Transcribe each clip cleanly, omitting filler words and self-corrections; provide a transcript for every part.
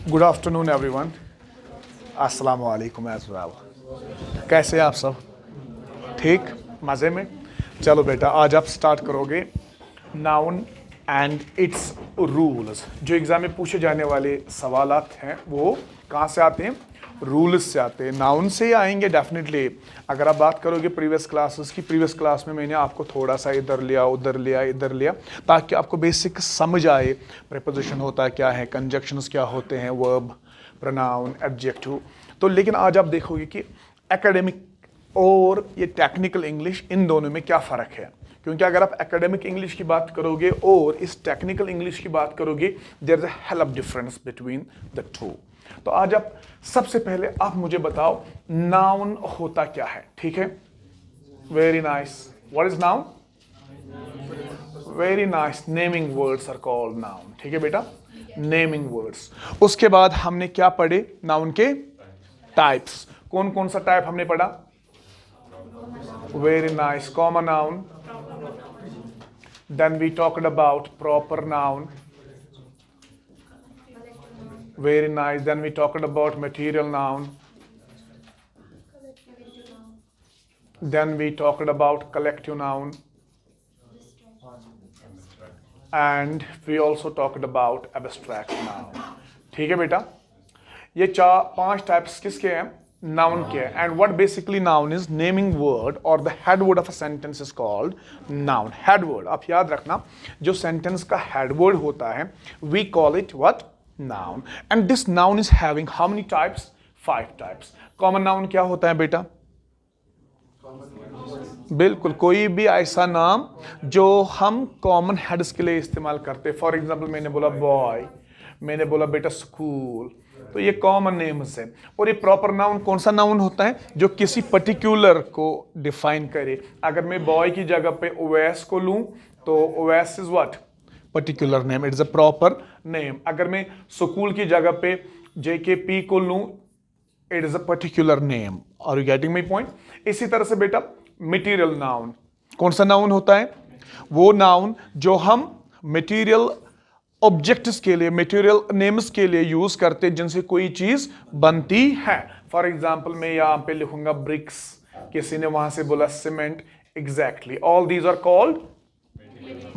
Good afternoon everyone, अस्सलाम वालेकुम as well. कैसे हैं आप सब? ठीक, मज़े में? चलो बेटा, आज आप स्टार्ट करोगे नाउन एंड इट्स रूल्स। जो एग्ज़ाम में पूछे जाने वाले सवालात हैं वो कहाँ से आते हैं? रूल्स से आते हैं। नाउन से ही आएंगे डेफिनेटली। अगर आप बात करोगे प्रीवियस क्लासेस की, प्रीवियस क्लास में मैंने आपको थोड़ा सा इधर लिया उधर लिया इधर लिया ताकि आपको बेसिक समझ आए। प्रीपोजिशन होता है क्या है, कंजक्शंस क्या होते हैं, वर्ब, प्रोनाउन, एडजेक्टिव। तो लेकिन आज आप देखोगे कि एकेडमिक और ये टेक्निकल इंग्लिश, इन दोनों में क्या फ़र्क है। क्योंकि अगर आप एकेडमिक इंग्लिश की बात करोगे और इस टेक्निकल इंग्लिश की बात करोगे, there is a hell of difference between the two. तो आज आप सबसे पहले आप मुझे बताओ नाउन होता क्या है, ठीक है? Very nice. What is noun? Very nice. Naming words are called noun, ठीक है बेटा? Naming words. उसके बाद हमने क्या पढ़े? नाउन के टाइप्स। कौन कौन सा टाइप हमने पढ़ा? Very nice. Common noun, then we talked about proper noun. Very nice. Then we talked about material noun. Then we talked about collective noun. And we also talked about abstract noun. ठीक है बेटा? ये पांच types किसके हैं? Noun के। And what basically noun is? Naming word और the head word of a sentence is called noun. Head word, आप याद रखना, जो सेंटेंस का हेड वर्ड होता है we call it what? Noun. And this noun is having how many types? 5 types. Common noun क्या होता है बेटा? बिल्कुल, कोई भी ऐसा नाम जो हम कॉमन हेड्स के लिए इस्तेमाल करते हैं। फॉर एग्जाम्पल मैंने बोला बॉय, मैंने बोला बेटा स्कूल, तो ये कॉमन नेम्स है। और ये प्रॉपर नाउन कौन सा नाउन होता है? जो किसी पर्टिकुलर को डिफाइन करे। अगर मैं बॉय की जगह पे ओवैस को लूं तो Owais is what? Particular name, it is a proper name. अगर मैं स्कूल की जगह पे JKP को लूं, it is a particular name. Are you getting my point? इसी तरह से बेटा मटेरियल नाउन कौन सा नाउन होता है? वो नाउन जो हम मटेरियल ऑब्जेक्ट्स के लिए, मटेरियल नेम्स के लिए यूज करते हैं जिनसे कोई चीज बनती है। फॉर एग्जाम्पल मैं यहां पे लिखूंगा ब्रिक्स, किसी ने वहां से बोला cement. Exactly, all these are called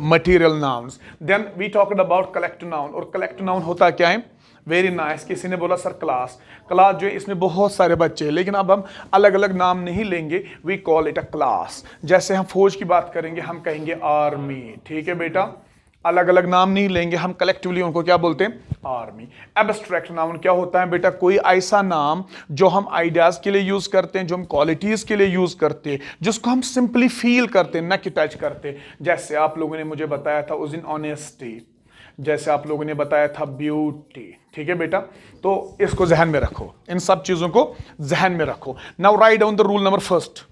material nouns. Then we talked about collective noun. और कलेक्टिव नाउन होता क्या है? Very nice. किसी ने बोला सर क्लास। क्लास जो है इसमें बहुत सारे बच्चे हैं, लेकिन अब हम अलग अलग नाम नहीं लेंगे, we call it a class. जैसे हम फौज की बात करेंगे हम कहेंगे आर्मी, ठीक है बेटा? अलग अलग नाम नहीं लेंगे, हम कलेक्टिवली उनको क्या बोलते हैं? आर्मी। एब्स्ट्रैक्ट नाउन क्या होता है बेटा? कोई ऐसा नाम जो हम आइडियाज के लिए यूज करते हैं, जो हम क्वालिटीज के लिए यूज करते हैं, जिसको हम सिंपली फील करते हैं, न कि टच करते हैं। जैसे आप लोगों ने मुझे बताया था उस दिन ऑनेस्टी, जैसे आप लोगों ने बताया था ब्यूटी, ठीक है बेटा? तो इसको जहन में रखो, इन सब चीजों को जहन में रखो। Now write down the rule number first.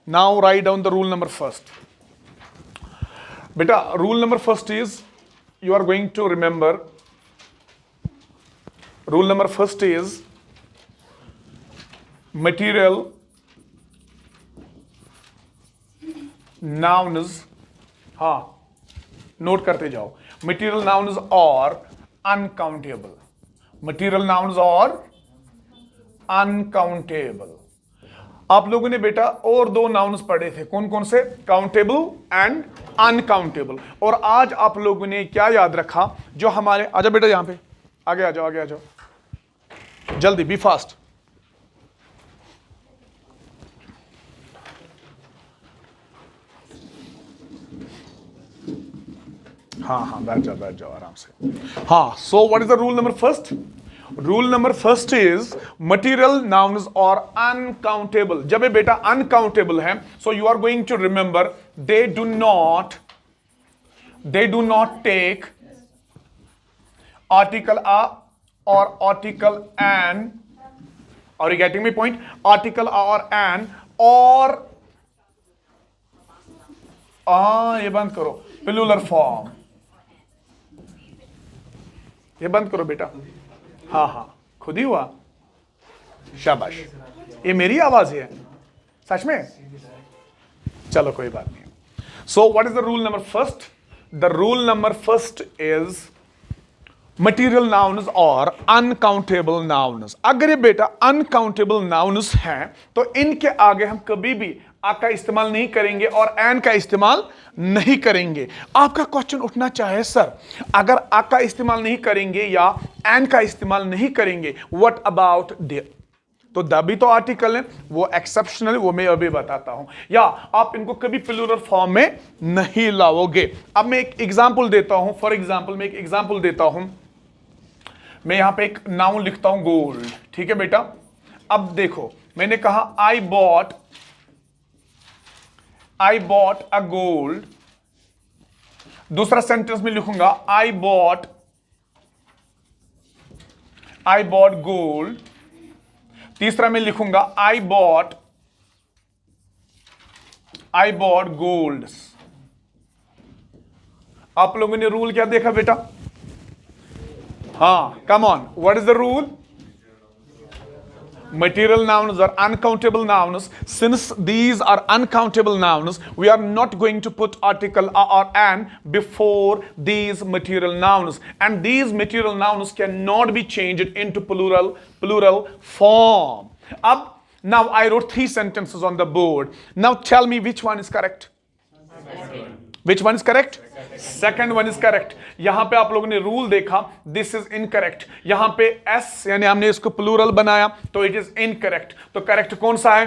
Now write down the rule number first. बेटा rule number first is, you are going to remember, rule number first is material nouns, हाँ नोट करते जाओ, मटीरियल नाउन्स और uncountable. Material nouns और uncountable. आप लोगों ने बेटा और 2 नाउन्स पढ़े थे, कौन कौन से? Countable and uncountable. और आज आप लोगों ने क्या याद रखा? जो हमारे, आजा बेटा यहां पे, आगे आ जाओ, आगे आ जाओ, जल्दी, बी फास्ट। हाँ बैठ जाओ आराम से। हाँ, so what is the rule number first? Rule number first is material nouns और अनकाउंटेबल। जब ये बेटा अनकाउंटेबल है, so you are going to remember they do not take article a और article an. Are you getting my point? Article a और an, और ये बंद करो, प्लूरल फॉर्म, ये बंद करो बेटा। हाँ खुद ही हुआ, शाबाश। ये मेरी आवाज है सच में? चलो कोई बात नहीं। सो what is the rule number first? The rule number first is material nouns और अनकाउंटेबल नाउन्स। अगर ये बेटा अनकाउंटेबल नाउन्स हैं तो इनके आगे हम कभी भी आ का इस्तेमाल नहीं करेंगे और एन का इस्तेमाल नहीं करेंगे। आपका क्वेश्चन उठना चाहे सर, अगर आ का इस्तेमाल नहीं करेंगे या एन का इस्तेमाल नहीं करेंगे, व्हाट अबाउट द? तो द भी तो आर्टिकल है, वो एक्सेप्शनल, वो मैं अभी बताता हूं। या आप इनको कभी प्लूरल फॉर्म में नहीं लाओगे। अब मैं एक एग्जांपल देता हूं, फॉर एग्जांपल मैं एक एग्जांपल देता हूं। मैं यहां पे एक नाउन लिखता हूं गोल्ड, ठीक है बेटा। अब देखो मैंने कहा आई बॉट अ गोल्ड। दूसरा सेंटेंस में लिखूंगा आई बॉट गोल्ड। तीसरा में लिखूंगा आई बॉट गोल्ड। आप लोगों ने रूल क्या देखा बेटा? हाँ, come on, what is the rule? Material nouns are uncountable nouns. Since these are uncountable nouns, we are not going to put article a or an before these material nouns, and these material nouns cannot be changed into plural form. Now I wrote 3 sentences on the board. Now tell me which one is correct. Which one is correct? Second one is correct. यहां पे आप लोगों ने rule देखा, this is incorrect. यहां पे S यानी हमने इसको प्लूरल बनाया तो इट इज इनकरेक्ट। तो करेक्ट कौन सा है?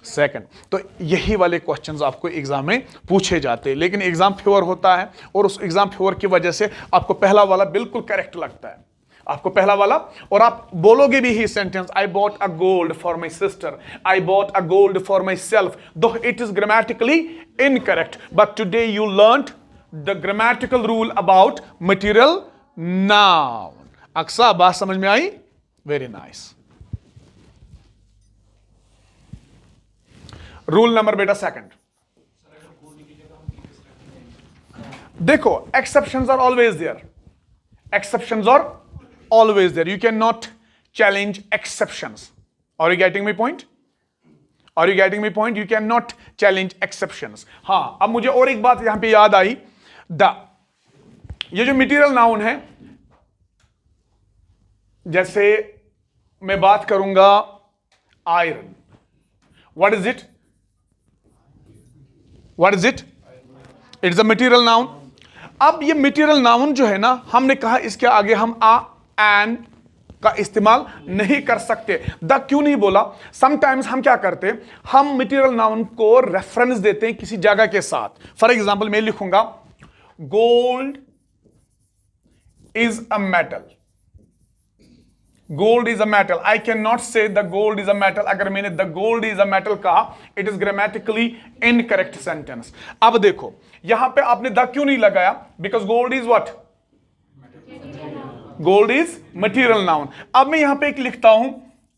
सेकंड। तो यही वाले क्वेश्चंस आपको एग्जाम में पूछे जाते हैं, लेकिन एग्जाम फेवर होता है और उस एग्जाम फेवर की वजह से आपको पहला वाला बिल्कुल करेक्ट लगता है, आपको पहला वाला। और आप बोलोगे भी ही sentence, I bought a gold for my sister, I bought a gold for myself, though it is grammatically incorrect, but today you learned the grammatical rule about material noun. अक्सा बात समझ में आई? Very nice. रूल नंबर बेटा second, देखो exceptions are always there, exceptions are always there. You cannot challenge exceptions. Are you getting my point? Are you getting my point? You cannot challenge exceptions. हाँ, अब मुझे और एक बात यहां पे याद आई, ये जो मटीरियल नाउन है, जैसे मैं बात करूंगा iron, what is it? What is it? It is a material noun. अब ये मटीरियल नाउन जो है ना, हमने कहा इसके आगे हम आ एन का इस्तेमाल नहीं कर सकते। द क्यों नहीं बोला? समटाइम्स हम क्या करते, हम मटीरियल नाउन को रेफरेंस देते हैं किसी जगह के साथ। फॉर एग्जांपल मैं लिखूंगा gold is a metal, gold is a metal. I can not say the gold is a metal. अगर मैंने the gold is a metal कहा, it is grammatically incorrect sentence. अब देखो यहां पे आपने द क्यों नहीं लगाया? Because gold is what? Gold is material noun. अब मैं यहां पे एक लिखता हूं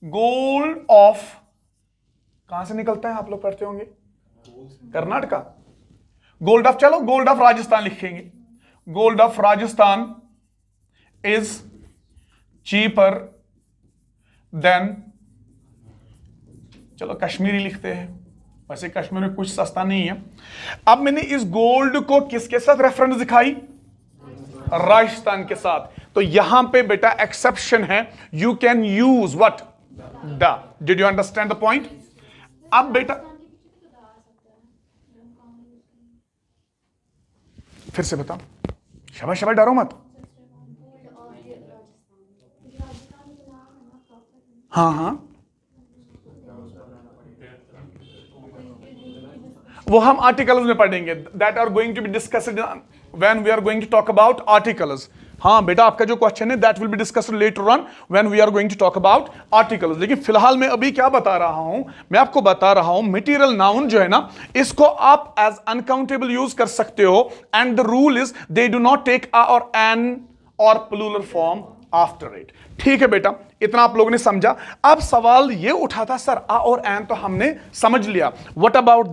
गोल्ड ऑफ, कहां से निकलता है आप लोग पढ़ते होंगे? कर्नाटका। गोल्ड ऑफ, चलो गोल्ड ऑफ राजस्थान लिखेंगे। Gold of Rajasthan is cheaper than, चलो कश्मीरी लिखते हैं, वैसे कश्मीर में कुछ सस्ता नहीं है। अब मैंने इस गोल्ड को किसके साथ रेफरेंस दिखाई? राजस्थान के साथ। तो यहां पे बेटा एक्सेप्शन है, you can use what? The. Did you understand the point? अब बेटा फिर से बताओ, शाबाश शाबाश, डरो मत। हाँ हाँ, वो हम आर्टिकल्स में पढ़ेंगे, that are going to be discussed when we are going to talk about articles. हाँ बेटा, आपका जो क्वेश्चन है that will be discussed later on when we are going to talk about articles. लेकिन फिलहाल मैं अभी क्या बता रहा हूं, मैं आपको बता रहा हूं मटीरियल नाउन जो है ना, इसको आप एज अनकाउंटेबल यूज कर सकते हो, and the rule is they do not take a और एन और प्लूरल फॉर्म आफ्टर इट। ठीक है बेटा, इतना आप लोगों ने समझा। अब सवाल ये उठा था, सर आ और एन तो हमने समझ लिया, व्हाट अबाउट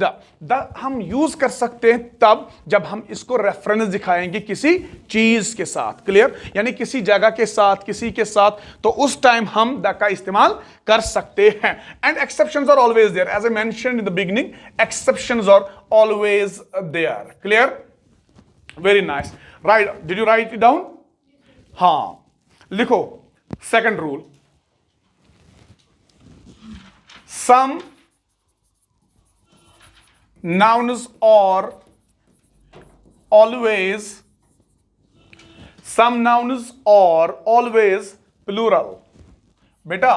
द हम यूज कर सकते हैं तब जब हम इसको रेफरेंस दिखाएंगे किसी चीज के साथ। क्लियर? यानी किसी जगह के साथ, किसी के साथ, तो उस टाइम हम द का इस्तेमाल कर सकते हैं। And exceptions are always there, as I mentioned in the beginning, exceptions are always there. Clear? Very nice. Right, did you write it down? हां, लिखो second rule, some nouns are always, some nouns are always plural। बेटा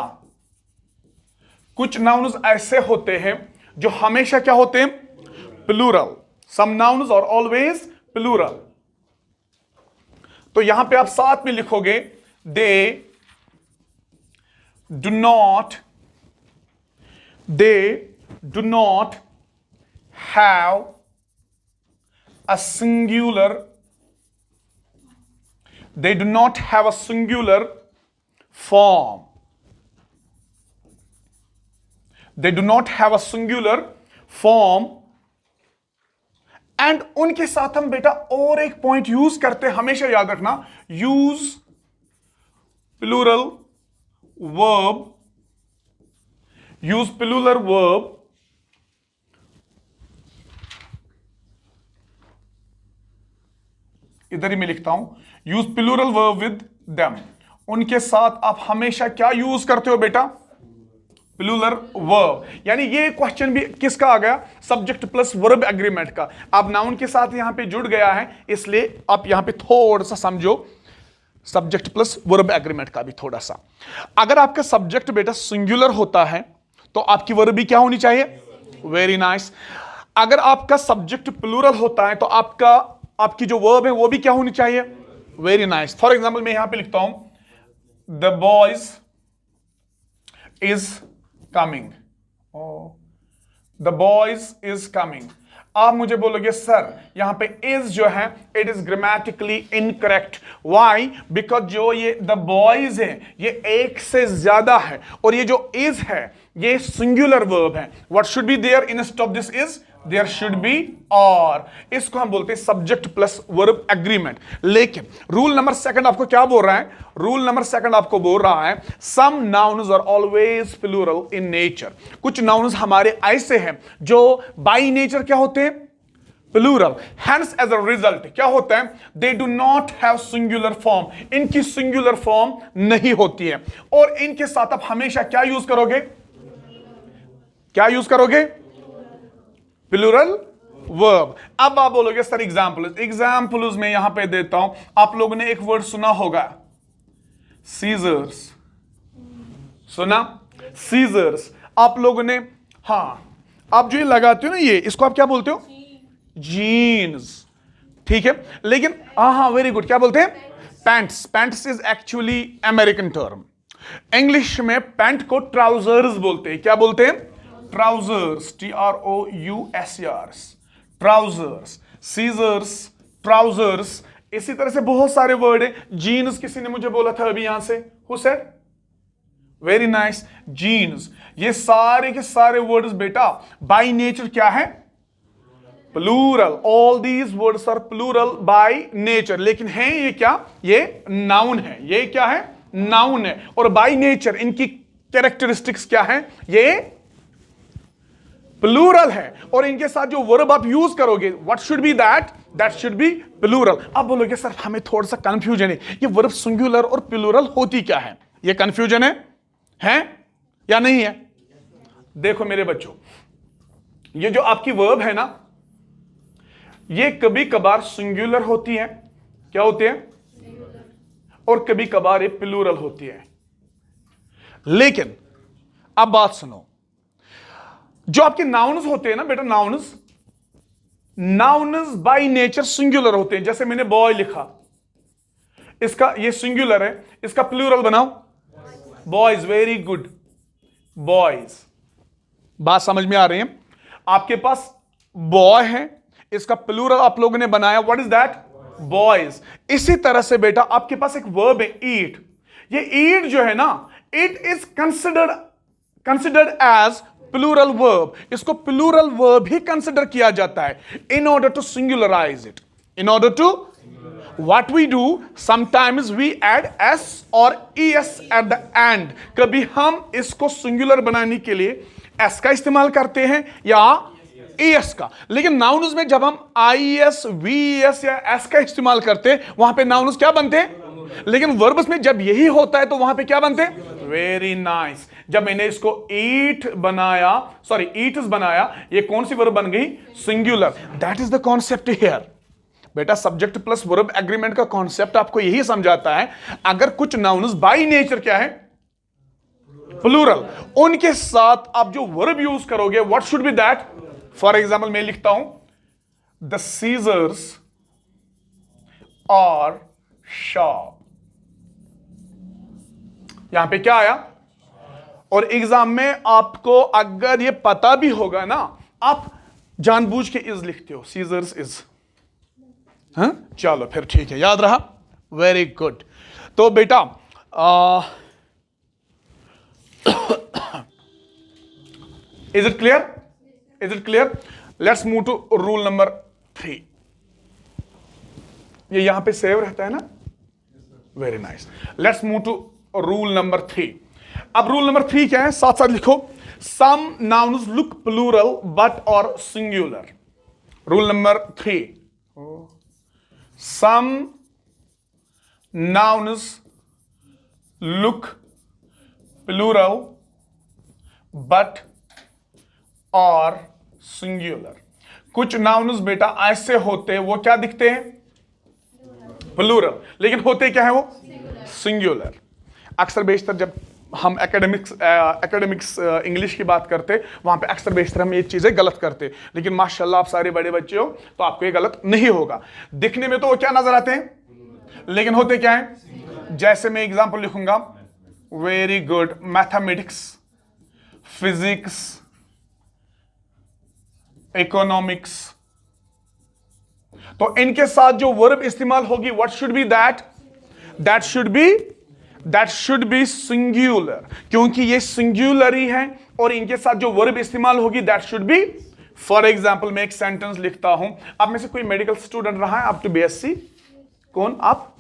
कुछ nouns ऐसे होते हैं जो हमेशा क्या होते हैं, plural. some nouns are always plural। तो यहां पे आप साथ में लिखोगे they do not have a singular, they do not have a singular form, they do not have a singular form। And उनके साथ हम बेटा और एक पॉइंट यूज करते हैं, हमेशा याद रखना, use plural verb, use plural verb इधर ही मैं लिखता हूं, use plural verb with them. उनके साथ आप हमेशा क्या यूज करते हो बेटा, प्लूरल वर्ब। यानी ये क्वेश्चन भी किसका आ गया, सब्जेक्ट प्लस वर्ब एग्रीमेंट का। अब नाउन के साथ यहां पे जुड़ गया है, इसलिए आप यहां पे थोड़ा सा समझो सब्जेक्ट प्लस वर्ब एग्रीमेंट का भी थोड़ा सा। अगर आपका सब्जेक्ट बेटा सिंगुलर होता है तो आपकी वर्ब भी क्या होनी चाहिए, वेरी नाइस। अगर आपका सब्जेक्ट प्लूरल होता है तो आपकी जो वर्ब है वो भी क्या होनी चाहिए, वेरी नाइस। फॉर एग्जाम्पल मैं यहां पे लिखता हूं the boys is coming, the boys is coming. आप मुझे बोलोगे सर यहां पे इज जो है it is grammatically incorrect. Why, because जो ये द बॉयज है ये एक से ज्यादा है, और ये जो इज है ये सिंगुलर वर्ब है। What should be there instead of this is, there should be are. इसको हम बोलते हैं सब्जेक्ट प्लस वर्ब एग्रीमेंट। लेकिन रूल नंबर सेकंड आपको क्या बोल रहा है, रूल नंबर सेकंड आपको बोल रहा है some nouns are always plural in nature. कुछ नाउन्स हमारे ऐसे हैं जो बाय नेचर क्या होते हैं, plural. Hence as a result क्या होता है, they do not have singular form, इनकी सिंगुलर फॉर्म नहीं होती है। और इनके साथ आप हमेशा क्या यूज करोगे, क्या यूज करोगे, प्लूरल वर्ब। अब आप बोलोगे सर एग्जाम्पल्स में यहां पे देता हूं। आप लोगों ने एक वर्ड सुना होगा सीजर्स, सुना सीजर्स आप लोगों ने, हां आप जो ये लगाते हो ना ये, इसको आप क्या बोलते हो, जीन्स, ठीक है। लेकिन हाँ वेरी गुड, क्या बोलते हैं, pants. Pants is actually American term. English में पैंट को ट्राउजर्स बोलते हैं। क्या बोलते हैं, trousers, TROUSERS, trousers. Scissors, trousers. इसी तरह से बहुत सारे वर्ड है। जीन्स किसी ने मुझे बोला था अभी यहां से, who said, very nice, jeans. ये सारे के सारे वर्ड्स बेटा बाय नेचर क्या है, plural. All these words are plural by nature. लेकिन है ये क्या, ये नाउन है। ये क्या है, नाउन है। और बाय नेचर इनकी कैरेक्टरिस्टिक्स क्या है, ये प्लूरल है। और इनके साथ जो वर्ब आप यूज करोगे, what should be that should be plural. अब बोलोगे सर हमें थोड़ा सा कंफ्यूजन है, ये वर्ब सिंगुलर और प्लूरल होती क्या है, ये कंफ्यूजन है या नहीं है। देखो मेरे बच्चों, ये जो आपकी वर्ब है ना, ये कभी कभार सिंगुलर होती है, क्या होती है, और कभी कभार ये प्लूरल होती है। लेकिन अब बात सुनो, जो आपके नाउन्स होते हैं ना बेटा, नाउन्स बाय नेचर सिंगुलर होते हैं। जैसे मैंने बॉय लिखा, इसका ये सिंगुलर है, इसका प्लूरल बनाओ, बॉयज, वेरी गुड, बॉयज। बात समझ में आ रही है। आपके पास बॉय है, इसका प्लूरल आप लोगों ने बनाया, व्हाट इज दैट, बॉयज। इसी तरह से बेटा आपके पास एक वर्ब है ईट। ये ईट जो है ना, it is considered as plural verb. इसको प्लूरल वर्ब ही कंसिडर किया जाता है in order to singularise it. In order to what we do, sometimes we add s और es एट द एंड। कभी हम इसको सिंगुलर बनाने के लिए s का इस्तेमाल करते हैं या es का। लेकिन नाउन्स में जब हम is, ves या s का इस्तेमाल करते हैं, वहां पे नाउन्स क्या बनते हैं, लेकिन वर्ब्स में जब यही होता है तो वहां पे क्या बनते हैं? Very nice. जब मैंने इसको ईट बनाया, सॉरी ईट्स बनाया, ये कौन सी वर्ब बन गई? Singular. That is the concept here बेटा। सब्जेक्ट प्लस वर्ब एग्रीमेंट का कॉन्सेप्ट आपको यही समझाता है, अगर कुछ नाउन्स बाय नेचर क्या है? प्लूरल, उनके साथ आप जो वर्ब यूज करोगे what should be that? For example मैं लिखता हूं द सीजर्स आर शार्प। यहां पे क्या आया? और एग्जाम में आपको अगर ये पता भी होगा ना, आप जानबूझ के इज लिखते हो, सीजर्स इज। हाँ चलो फिर ठीक है, याद रहा, वेरी गुड। तो बेटा is it clear? Is it clear? Let's move to rule number 3। ये यहां पे सेव रहता है ना? Very nice. Let's move to rule number 3। अब रूल नंबर 3 क्या है? साथ साथ लिखो। Some nouns look plural but और singular. Rule number 3, some nouns look plural but are singular। कुछ nouns बेटा ऐसे होते हैं, वो क्या दिखते हैं? प्लूरल, लेकिन होते क्या है वो? सिंगुलर। अक्सर बेशतर जब हम एकेडमिक्स इंग्लिश की बात करते, वहां पे अक्सर बेशतर हम ये चीजें गलत करते, लेकिन माशाल्लाह आप सारे बड़े बच्चे हो तो आपको ये गलत नहीं होगा। दिखने में तो वो क्या नजर आते हैं, लेकिन होते क्या है? जैसे मैं एग्जांपल लिखूंगा, very good, mathematics, physics, economics, तो इनके साथ जो वर्ब इस्तेमाल होगी what should be that? That should B singular, क्योंकि ये सिंगुलर ही है, और इनके साथ जो वर्ब इस्तेमाल होगी that should B. For example मैं एक सेंटेंस लिखता हूं, आप में से कोई मेडिकल स्टूडेंट रहा है अप टू बीएससी? कौन? आप?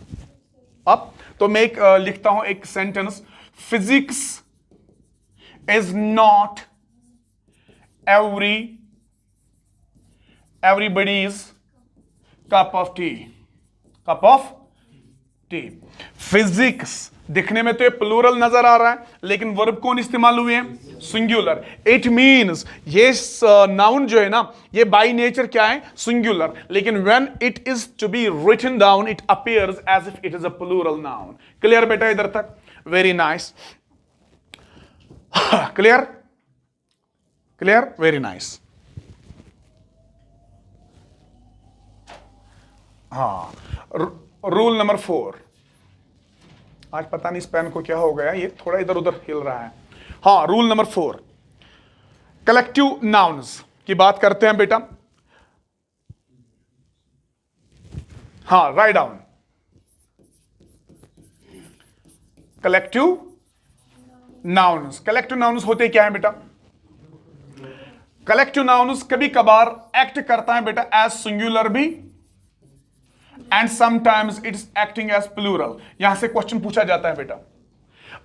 तो मैं एक लिखता हूं एक sentence, physics is not everybody's cup of tea। Physics दिखने में तो ये प्लूरल नजर आ रहा है, लेकिन वर्ब कौन इस्तेमाल हुए हैं? सिंगुलर। इट मींस ये नाउन जो है ना, ये बाय नेचर क्या है? सिंगुलर, लेकिन when it is to be written down it appears as if it is a plural noun. Clear बेटा इधर तक? Very nice. Clear? Very nice. हाँ, रूल नंबर 4। आज पता नहीं इस पेन को क्या हो गया, ये थोड़ा इधर उधर हिल रहा है। हाँ, रूल नंबर 4, कलेक्टिव नाउन्स की बात करते हैं बेटा। हाँ, राइट डाउन। कलेक्टिव नाउन्स होते क्या है बेटा? कलेक्टिव नाउन्स कभी कभार एक्ट करता है बेटा एज सिंगुलर भी, and sometimes it's acting as plural. यहां से क्वेश्चन पूछा जाता है बेटा,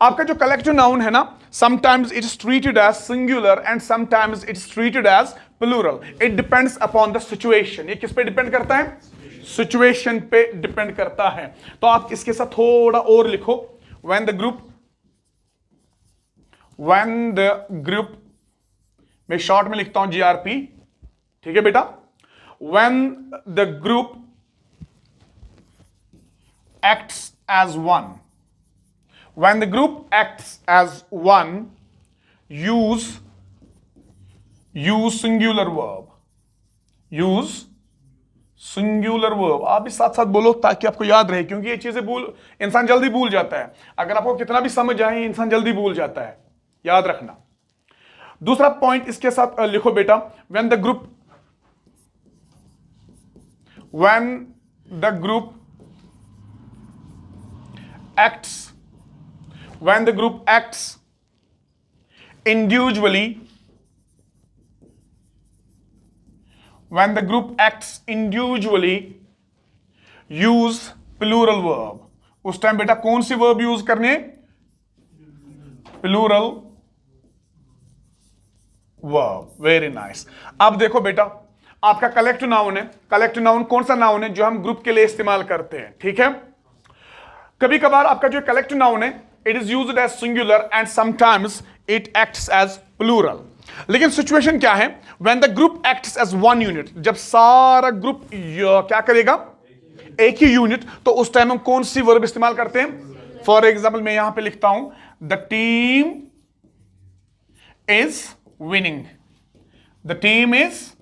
आपका जो कलेक्टिव नाउन है ना, sometimes it's treated as singular and sometimes it's treated as plural. It depends upon the situation. ये किस पे डिपेंड करता है? सिचुएशन पे डिपेंड करता है। तो आप इसके साथ थोड़ा और लिखो, व्हेन द ग्रुप, मैं शॉर्ट में लिखता हूं GRP, ठीक है बेटा? When the group acts as one, when the group acts as one, use singular verb। आप भी साथ साथ बोलो ताकि आपको याद रहे, क्योंकि ये चीजें इंसान जल्दी भूल जाता है। अगर आपको कितना भी समझ आए, इंसान जल्दी भूल जाता है, याद रखना। दूसरा पॉइंट इसके साथ लिखो बेटा, when the group acts individually, use plural verb। उस टाइम बेटा कौन सी वर्ब यूज करने? Plural verb. Very nice. अब देखो बेटा, आपका कलेक्टिव नाउन है। कलेक्टिव नाउन कौन सा नाउन है? जो हम ग्रुप के लिए इस्तेमाल करते हैं, ठीक है? कभी कभार आपका जो कलेक्टिव नाउन है it is used as singular and sometimes it acts as plural. लेकिन सिचुएशन क्या है, when the group acts as one unit, जब सारा ग्रुप क्या करेगा, एक ही यूनिट, तो उस टाइम हम कौन सी वर्ब इस्तेमाल करते हैं। फॉर एग्जाम्पल मैं यहां पे लिखता हूं the team is winning, the team is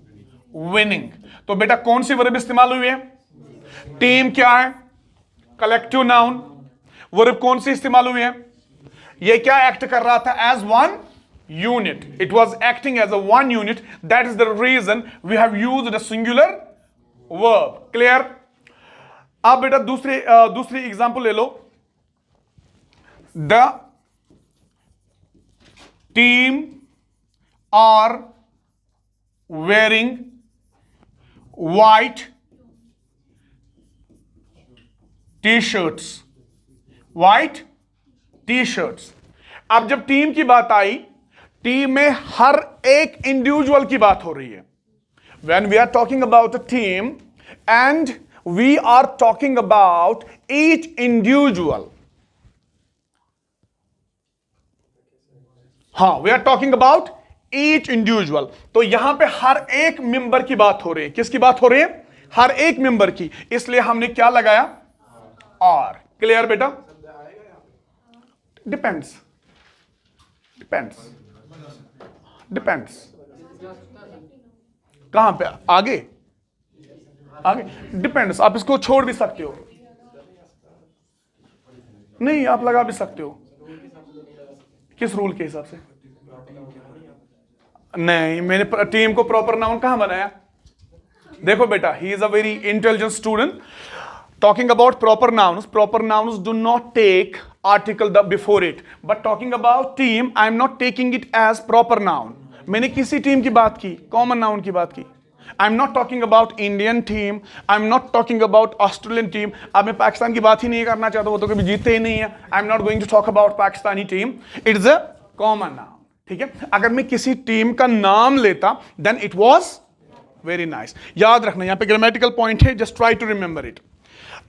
winning. तो बेटा कौन सी वर्ब इस्तेमाल हुई है, टीम क्या है, कलेक्टिव नाउन, वर्ब कौन सी इस्तेमाल हुई है, ये क्या एक्ट कर रहा था, as one unit, it was acting as a one unit, that is the reason we have used a singular verb. Clear. अब बेटा दूसरी एग्जांपल ले लो, the team are wearing white t-shirts, white t-shirts। अब जब टीम की बात आई, team में हर एक इंडिविजुअल की बात हो रही है। When we are talking about a team and we are talking about each individual, हाँ, we are talking about each individual, तो यहां पे हर एक मेंबर की बात हो रही है। किसकी बात हो रही है, हर एक मेंबर की, इसलिए हमने क्या लगाया, आर। क्लियर बेटा। डिपेंड्स, डिपेंड्स, डिपेंड्स, कहां पे, आगे आगे डिपेंड्स। आप इसको छोड़ भी सकते हो, नहीं आप लगा भी सकते हो। किस रूल के हिसाब से, नहीं मैंने टीम को प्रॉपर नाउन कहां बनाया। देखो बेटा, he is a very intelligent student. Talking about proper nouns do not take article the before it, but talking about team I am not taking it as proper noun. मैंने किसी team की बात की, common noun की बात की। आई am not talking about Indian team, I am not talking about Australian team. अब मैं पाकिस्तान की बात ही नहीं करना चाहता, वो तो कभी जीतते ही नहीं है। I am not going to talk about Pakistani team, it is a common noun. ठीक है, अगर मैं किसी टीम का नाम लेता then it was very nice. याद रखना यहां पे ग्रामेटिकल पॉइंट है, just try to remember it.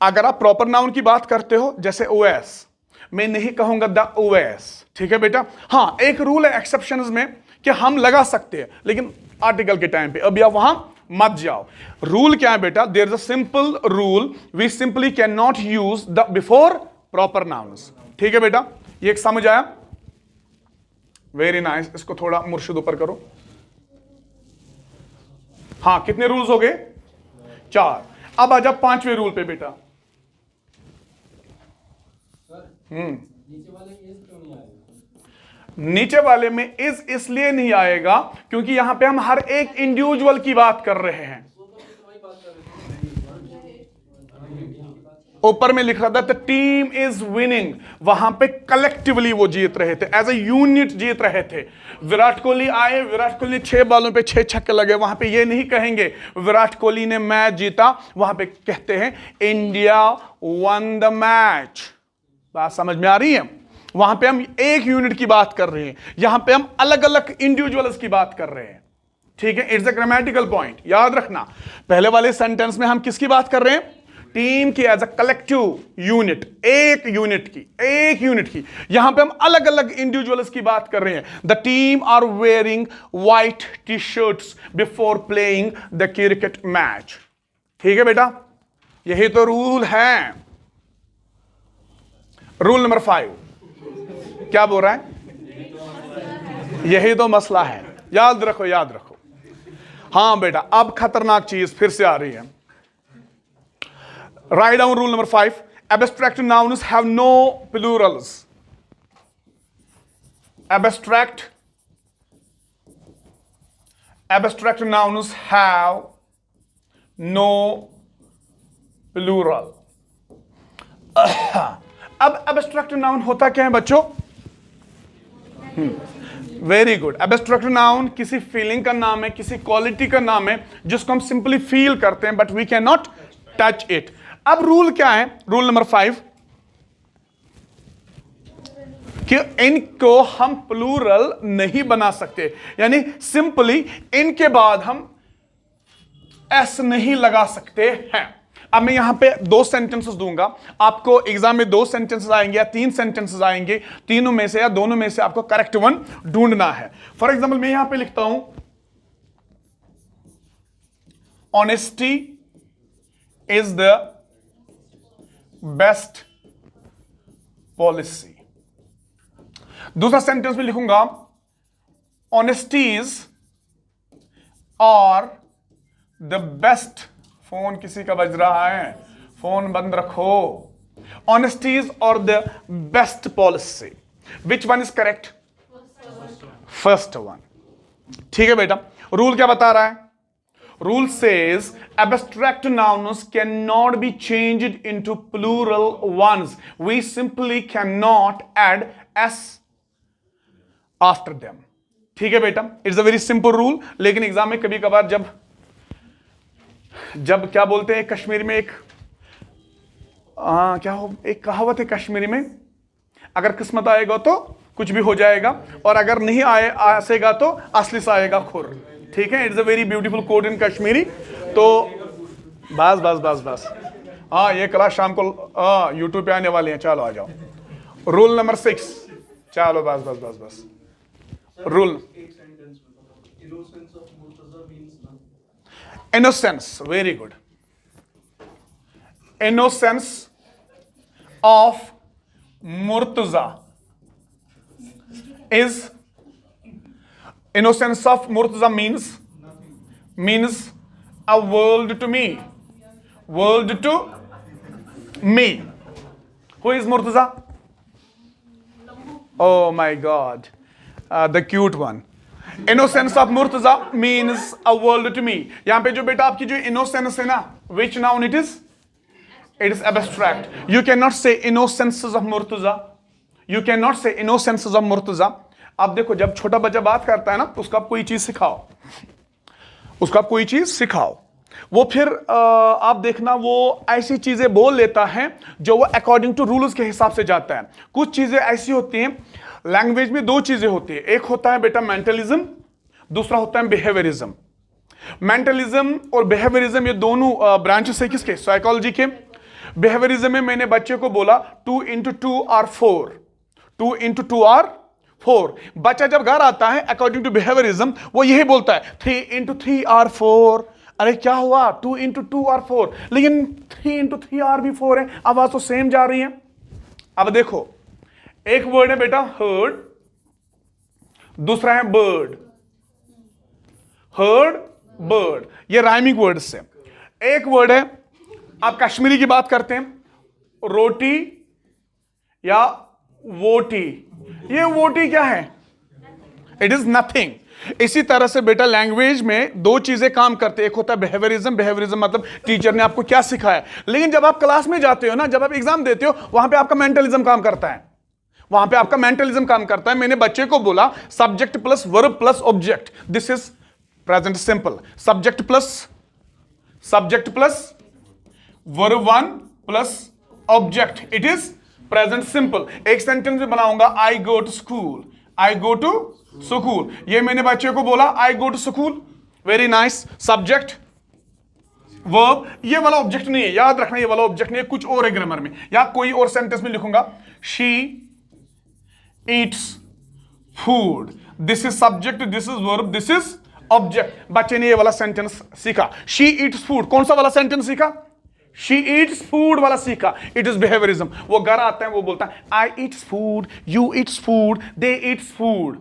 अगर आप प्रॉपर नाउन की बात करते हो, जैसे ओएस, मैं नहीं कहूंगा द ओएस। ठीक है बेटा। हाँ, एक रूल है एक्सेप्शंस में कि हम लगा सकते हैं, लेकिन आर्टिकल के टाइम पे अभी आप वहां मत जाओ। रूल क्या है बेटा, there is a simple rule, we simply can not use the before proper nouns. ठीक है बेटा, ये एक समझ आया, वेरी नाइस। इसको थोड़ा मुर्शिद ऊपर करो। हाँ, कितने रूल्स हो गए, 4। अब आजा 5वें रूल पे बेटा। नीचे वाले में इज इसलिए नहीं आएगा क्योंकि यहां पे हम हर एक इंडिविजुअल की बात कर रहे हैं। ऊपर में लिख रहा था द टीम इज विनिंग, वहां पे कलेक्टिवली वो जीत रहे थे, एज ए यूनिट जीत रहे थे। विराट कोहली आए, विराट कोहली ने 6 बॉलों पे 6 छक्के लगे, वहां पे ये नहीं कहेंगे विराट कोहली ने मैच जीता, वहां पे कहते हैं इंडिया वन द मैच। बात समझ में आ रही है। वहां पे हम एक यूनिट की बात कर रहे हैं, यहां पे हम अलग अलग इंडिविजुअल्स की बात कर रहे हैं। ठीक है, इट्स अ ग्रामेटिकल पॉइंट, याद रखना। पहले वाले सेंटेंस में हम किसकी बात कर रहे हैं, टीम की, एज अ कलेक्टिव यूनिट, एक यूनिट की। यहां पे हम अलग अलग इंडिविजुअल्स की बात कर रहे हैं। The team are wearing white T shirts before playing the cricket match. ठीक है बेटा, यही तो रूल है। रूल नंबर 5 क्या बोल रहा है, यही तो मसला है। याद रखो, याद रखो। हां बेटा, अब खतरनाक चीज फिर से आ रही है। Write down rule number 5. Abstract nouns have no plurals. Abstract nouns have no plural. अब abstract noun होता क्या है बच्चों? Very good. एब्स्ट्रैक्ट नाउन किसी फीलिंग का नाम है, किसी क्वालिटी का नाम है जिसको हम सिंपली फील करते हैं, but we can not touch it. अब रूल क्या है, रूल नंबर 5, कि इनको हम प्लूरल नहीं बना सकते, यानी सिंपली इनके बाद हम एस नहीं लगा सकते हैं। अब मैं यहां पे 2 सेंटेंसेस दूंगा आपको, एग्जाम में 2 सेंटेंसेस आएंगे या 3 सेंटेंसेस आएंगे, तीनों में से या दोनों में से आपको करेक्ट वन ढूंढना है। फॉर एग्जाम्पल मैं यहां पे लिखता हूं honesty is the best policy. दूसरा सेंटेंस में लिखूंगा ऑनेस्टीज आर द बेस्ट, फोन किसी का बज रहा है, फोन बंद रखो। ऑनेस्टीज और the best policy, which one is correct? First one. ठीक है बेटा, रूल क्या बता रहा है? Rule says abstract nouns cannot be changed into plural ones. We simply cannot add s after them. ठीक है बेटा, it's a very simple rule. लेकिन एग्जाम में कभी कभार जब क्या बोलते हैं कश्मीरी में, एक एक कहावत है कश्मीरी में, अगर किस्मत आएगा तो कुछ भी हो जाएगा, और अगर नहीं आएगा तो असली से आएगा खुर। ठीक है, it's a very beautiful code in Kashmiri. तो बस बस बस बस, हाँ ये क्लास शाम को यूट्यूब पे आने वाली है, चलो आ जाओ। रूल नंबर 6, चलो बस बस बस बस। Rule innocence, very good. Innocence of Murtaza is, innocence of Murtaza means a world to me, world to me. Who is Murtaza? Oh my God, the cute one. Innocence of Murtaza means a world to me. यहां पे जो बेटा आपकी जो innocence है ना, which noun it is? It is abstract. You cannot say innocences of Murtaza. You cannot say innocences of Murtaza. अब देखो, जब छोटा बच्चा बात करता है ना, तो उसको आप कोई चीज सिखाओ, उसको आप कोई चीज सिखाओ, वो फिर आप देखना वो ऐसी चीजें बोल लेता है जो वो अकॉर्डिंग टू रूल्स के हिसाब से जाता है। कुछ चीजें ऐसी होती हैं, लैंग्वेज में 2 चीजें होती है, एक होता है बेटा मेंटलिज्म, दूसरा होता है बिहेवियरिज्म। मेंटलिज्म और बिहेवियरिज्म ये दोनों ब्रांचेस है किसके? साइकोलॉजी के। बिहेवियरिज्म में मैंने बच्चे को बोला 2 × 2 = 4, 2 × 2 = 4। बच्चा जब घर आता है अकॉर्डिंग टू बिहेवियरिज्म वो यही बोलता है 3 × 3 = 4। अरे क्या हुआ, 2 × 2 = 4, लेकिन 3 × 3 भी 4 है, आवाज तो सेम जा रही है। अब देखो, एक वर्ड है बेटा हर्ड, दूसरा है बर्ड। हर्ड बर्ड, ये राइमिंग वर्ड्स है। एक वर्ड है, आप कश्मीरी की बात करते हैं, रोटी या वोटी। ये वोटी क्या है? It is nothing. इसी तरह से बेटा लैंग्वेज में 2 चीजें काम करते हैं, एक होता है बिहेवियरिज्म, बिहेवियरिज्म मतलब टीचर ने आपको क्या सिखाया। लेकिन जब आप क्लास में जाते हो ना, जब आप एग्जाम देते हो, वहां पे आपका मेंटलिज्म काम करता है, वहां पे आपका मेंटलिज्म काम करता है। मैंने बच्चे को बोला subject plus verb plus object, this is present simple. Subject plus verb 1 plus object, it is present simple. एक सेंटेंस में बनाऊंगा I go to school, I go to school. ये मैंने बच्चे को बोला I go to school, very nice. Subject verb, ये वाला ऑब्जेक्ट नहीं है, याद रखना ये वाला ऑब्जेक्ट नहीं है, कुछ और है ग्रामर में, या कोई और सेंटेंस में लिखूंगा she Yeats food, this is subject, this is verb, this is object. बच्चे ने ये वाला सेंटेंस सीखा, शी ईट्स फूड। कौन सा वाला सेंटेंस सीखा? शी ईट्स फूड वाला सीखा, इट इज बिहेवियरिज्म। वो घर आता है, वो बोलता है I eats food, you eats food, they eats food,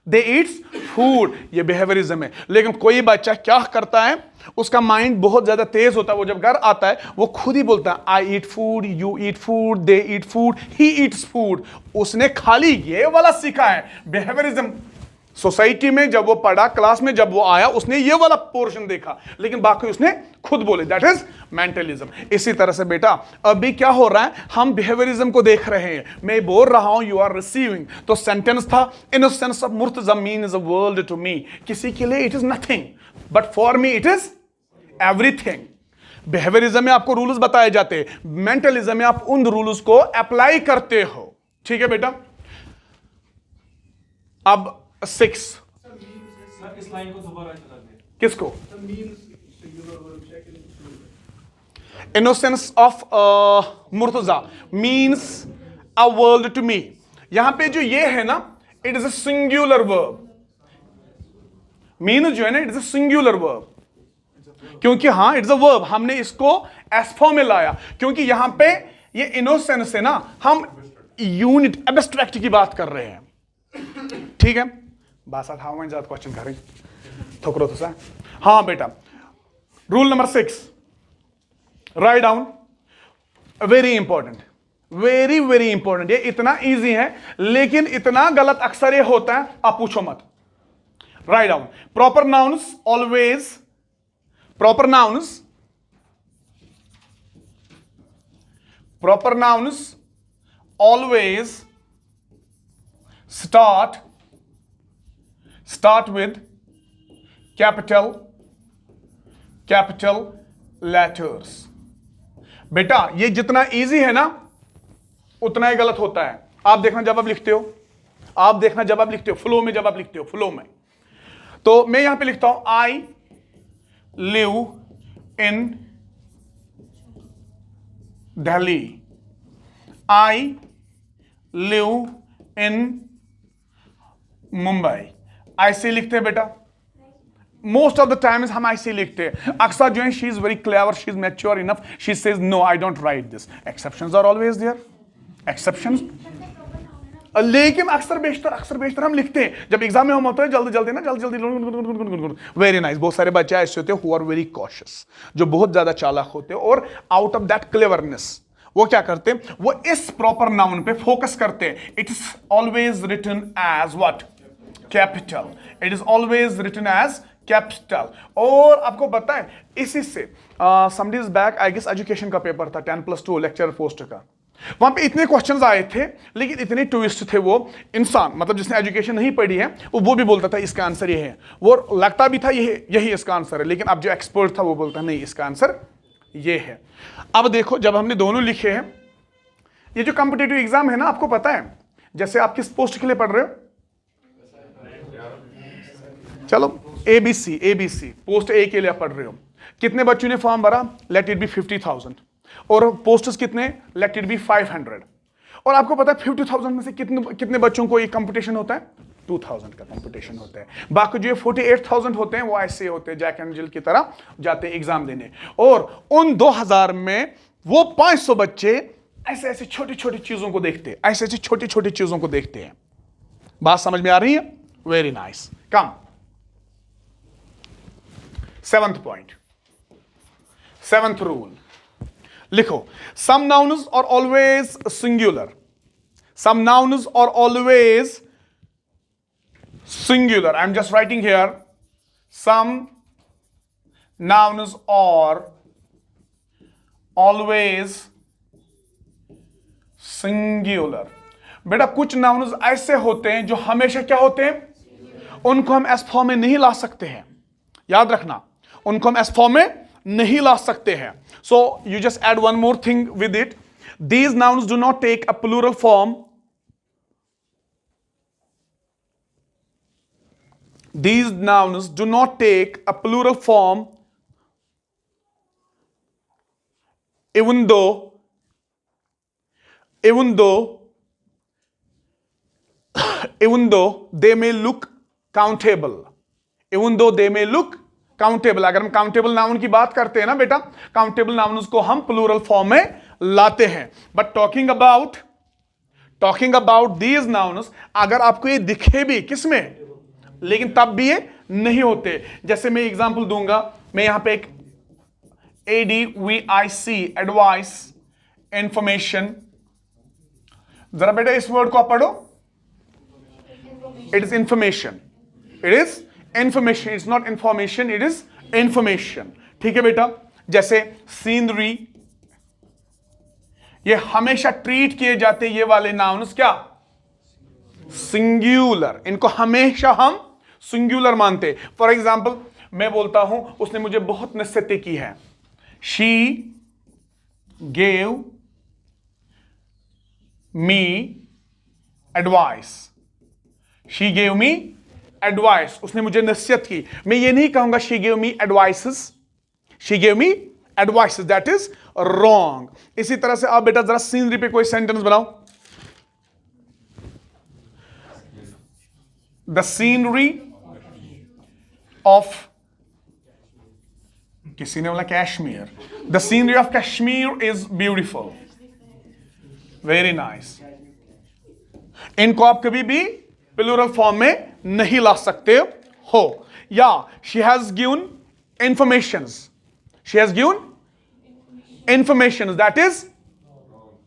they eats food, ये बिहेवियरिज्म है। लेकिन कोई बच्चा क्या करता है, उसका माइंड बहुत ज्यादा तेज होता है, वो जब घर आता है वो खुद ही बोलता है I eat food, you eat food, they eat food, he eats food. उसने खाली ये वाला सीखा है, बिहेवियरिज्म। सोसाइटी में जब वो पढ़ा, क्लास में जब वो आया, उसने ये वाला पोर्शन देखा, लेकिन बाकी उसने खुद बोले, दैट इज मेंटलिज्म। इसी तरह से बेटा अभी क्या हो रहा है, हम बिहेवियरिज्म को देख रहे हैं, मैं बोल रहा हूं यू आर रिसीविंग। तो सेंटेंस था innocence of Murtaza means a world to me. किसी के लिए it is nothing, but for me it is everything. Behaviourism में आपको रूल्स बताए जाते हैं, मेंटलिज्म में आप उन रूल्स को अप्लाई करते हो। ठीक है बेटा, अब 6 इस लाइन को दोबारा चला दे। किसको? Innocence of Murtaza means a world to me. यहां पे जो ये है ना, it is a singular verb. Mean जो है ना, it is a singular verb, क्योंकि हाँ इट इज अ वर्ब, हमने इसको एस फॉर्म में लाया, क्योंकि यहां पे ये इनोसेंस है ना, हम यूनिट एब्स्ट्रैक्ट की बात कर रहे हैं। ठीक है, बात हाँ ज्यादा क्वेश्चन कर रही थोकरो तो सा। हाँ बेटा, rule number 6 write down, very important, very very important. ये इतना इजी है लेकिन इतना गलत अक्सर ये होता है, आप पूछो मत। Write down, proper nouns always, proper nouns always start with capital letters। बेटा ये जितना इजी है ना उतना ही गलत होता है। आप देखना जब आप लिखते हो, फ्लो में, जब आप लिखते हो फ्लो में, तो मैं यहां पे लिखता हूं आई live in Delhi, I live in Mumbai। ऐसे लिखते हैं बेटा, मोस्ट ऑफ द टाइम्स हम ऐसे लिखते हैं। अक्सर जो है she is very clever, she is mature enough, she says no I don't write this. Exceptions are always there, exceptions, लेकिन अक्सर बेशतर हम लिखते हैं जब एग्जाम में हम होते हैं जल्दी ना, जल्दी। Very nice. बहुत सारे बच्चे ऐसे होते हैं हु आर वेरी कॉशियस, जो बहुत ज्यादा चालाक होते हैं, और आउट ऑफ दैट क्लेवरनेस वो क्या करते हैं, वो इस प्रॉपर नाउन पे फोकस करते हैं। It is always written as what, capital. It is always written as capital. और आपको पता है इसी से some days back I guess education का पेपर था 10+2 लेक्चर पोस्ट का, वहां पे इतने क्वेश्चंस आए थे लेकिन इतने ट्विस्ट थे। वो इंसान मतलब जिसने एजुकेशन नहीं पढ़ी है वो भी बोलता था इसका आंसर ये है, वो लगता भी था यही इसका आंसर है, लेकिन अब जो एक्सपर्ट था वो बोलता नहीं इसका आंसर ये है। अब देखो जब हमने दोनों लिखे हैं, ये जो कॉम्पिटिटिव एग्जाम है ना, आपको पता है जैसे आप किस पोस्ट के लिए पढ़ रहे हो, चलो एबीसी पोस्ट ए के लिए पढ़ रहे हो, कितने बच्चों ने फॉर्म भरा, लेट इट बी 50,000, और पोस्टर्स कितने, लेट इट बी 500। और आपको पता है 50,000 में से कितने बच्चों को ये कंपटीशन होता है, 2,000 का कंपटीशन होता है। बाकी जो 48,000 होते हैं वो ऐसे होते हैं जैक एंड जिल की तरह जाते हैं एग्जाम देने, और उन 2,000 में वो 500 बच्चे ऐसे ऐसे छोटी छोटी चीजों को देखते हैं, ऐसे ऐसे छोटी छोटी चीजों को देखते हैं। बात समझ में आ रही है? Very nice. Come 7th point, 7th rule लिखो, some nouns are always singular, some nouns are always singular। I'm just writing here, some nouns are always singular। बेटा कुछ nouns ऐसे होते हैं जो हमेशा क्या होते हैं, उनको हम एस फॉर्म में नहीं ला सकते हैं, याद रखना, उनको हम एस फॉर्म में नहीं ला सकते हैं। So you just add one more thing with it, these nouns do not take a plural form, these nouns do not take a plural form even though they may look countable, even though they may look countable. अगर हम countable noun की बात करते हैं ना बेटा, countable noun को हम प्लूरल फॉर्म में लाते हैं, but talking about these nouns, अगर आपको ये दिखे भी किसमें, लेकिन तब भी ये नहीं होते। जैसे मैं एग्जांपल दूंगा, मैं यहां पे एक ADVIC एडवाइस, इंफॉर्मेशन, जरा बेटा इस वर्ड को आप पढ़ो, it is information, it is information, it's not information, it is information. ठीक है बेटा, जैसे सीनरी, ये हमेशा ट्रीट किए जाते ये वाले नाउन्स क्या, सिंगुलर, इनको हमेशा हम सिंगुलर मानते। फॉर एग्जाम्पल मैं बोलता हूं उसने मुझे बहुत नसीहतें की है, she gave me advice, she gave me advice, उसने मुझे नसीहत की। मैं ये नहीं कहूंगा she gave me advices, she gave me advice, that is wrong. इसी तरह से आप बेटा जरा सीनरी पे कोई सेंटेंस बनाओ। द सीनरी ऑफ, किसी ने बोला Kashmir, the scenery of Kashmir is beautiful, very nice. इनको आप कभी भी प्लूरल फॉर्म में नहीं ला सकते हो। या she has given informations, she has given informations, that is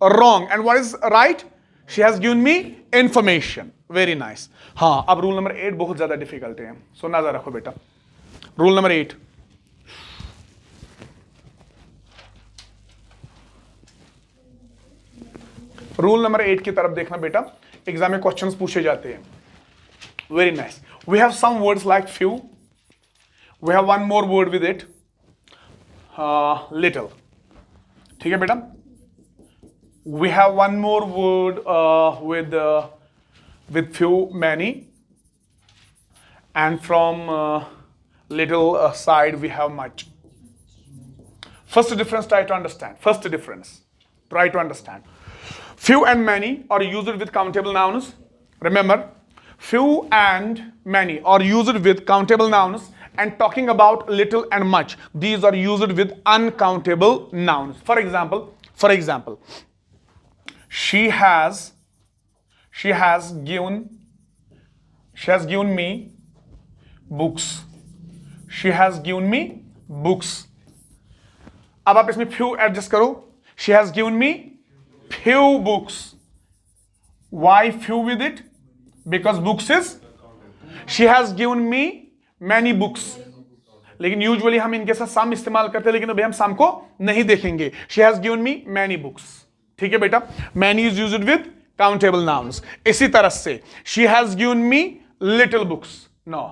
wrong and what is right, she has given me information, very nice. हाँ, अब रूल नंबर 8 बहुत ज्यादा डिफिकल्ट है, सो नजर रखो बेटा। रूल नंबर 8, रूल नंबर 8 की तरफ देखना बेटा, एग्जाम में क्वेश्चंस पूछे जाते हैं। Very nice. We have some words like few, we have one more word with it, little, ठीक है बेटा। We have one more word with few, many, and from little side we have much. First difference, try to understand. First difference, try to understand. Few and many are used with countable nouns. Remember, few and many are used with countable nouns, and talking about little and much, these are used with uncountable nouns. For example, she has given me books, she has given me books. अब आप इसमें few adjust करो, she has given me few books. Why few with it? Because books is, she has given me many books. लेकिन usually हम इनके साथ सम इस्तेमाल करते हैं, लेकिन अभी हम सम को नहीं देखेंगे। she has given me many books, ठीक है बेटा। many is used with countable nouns. इसी तरह से she has given me little books, no,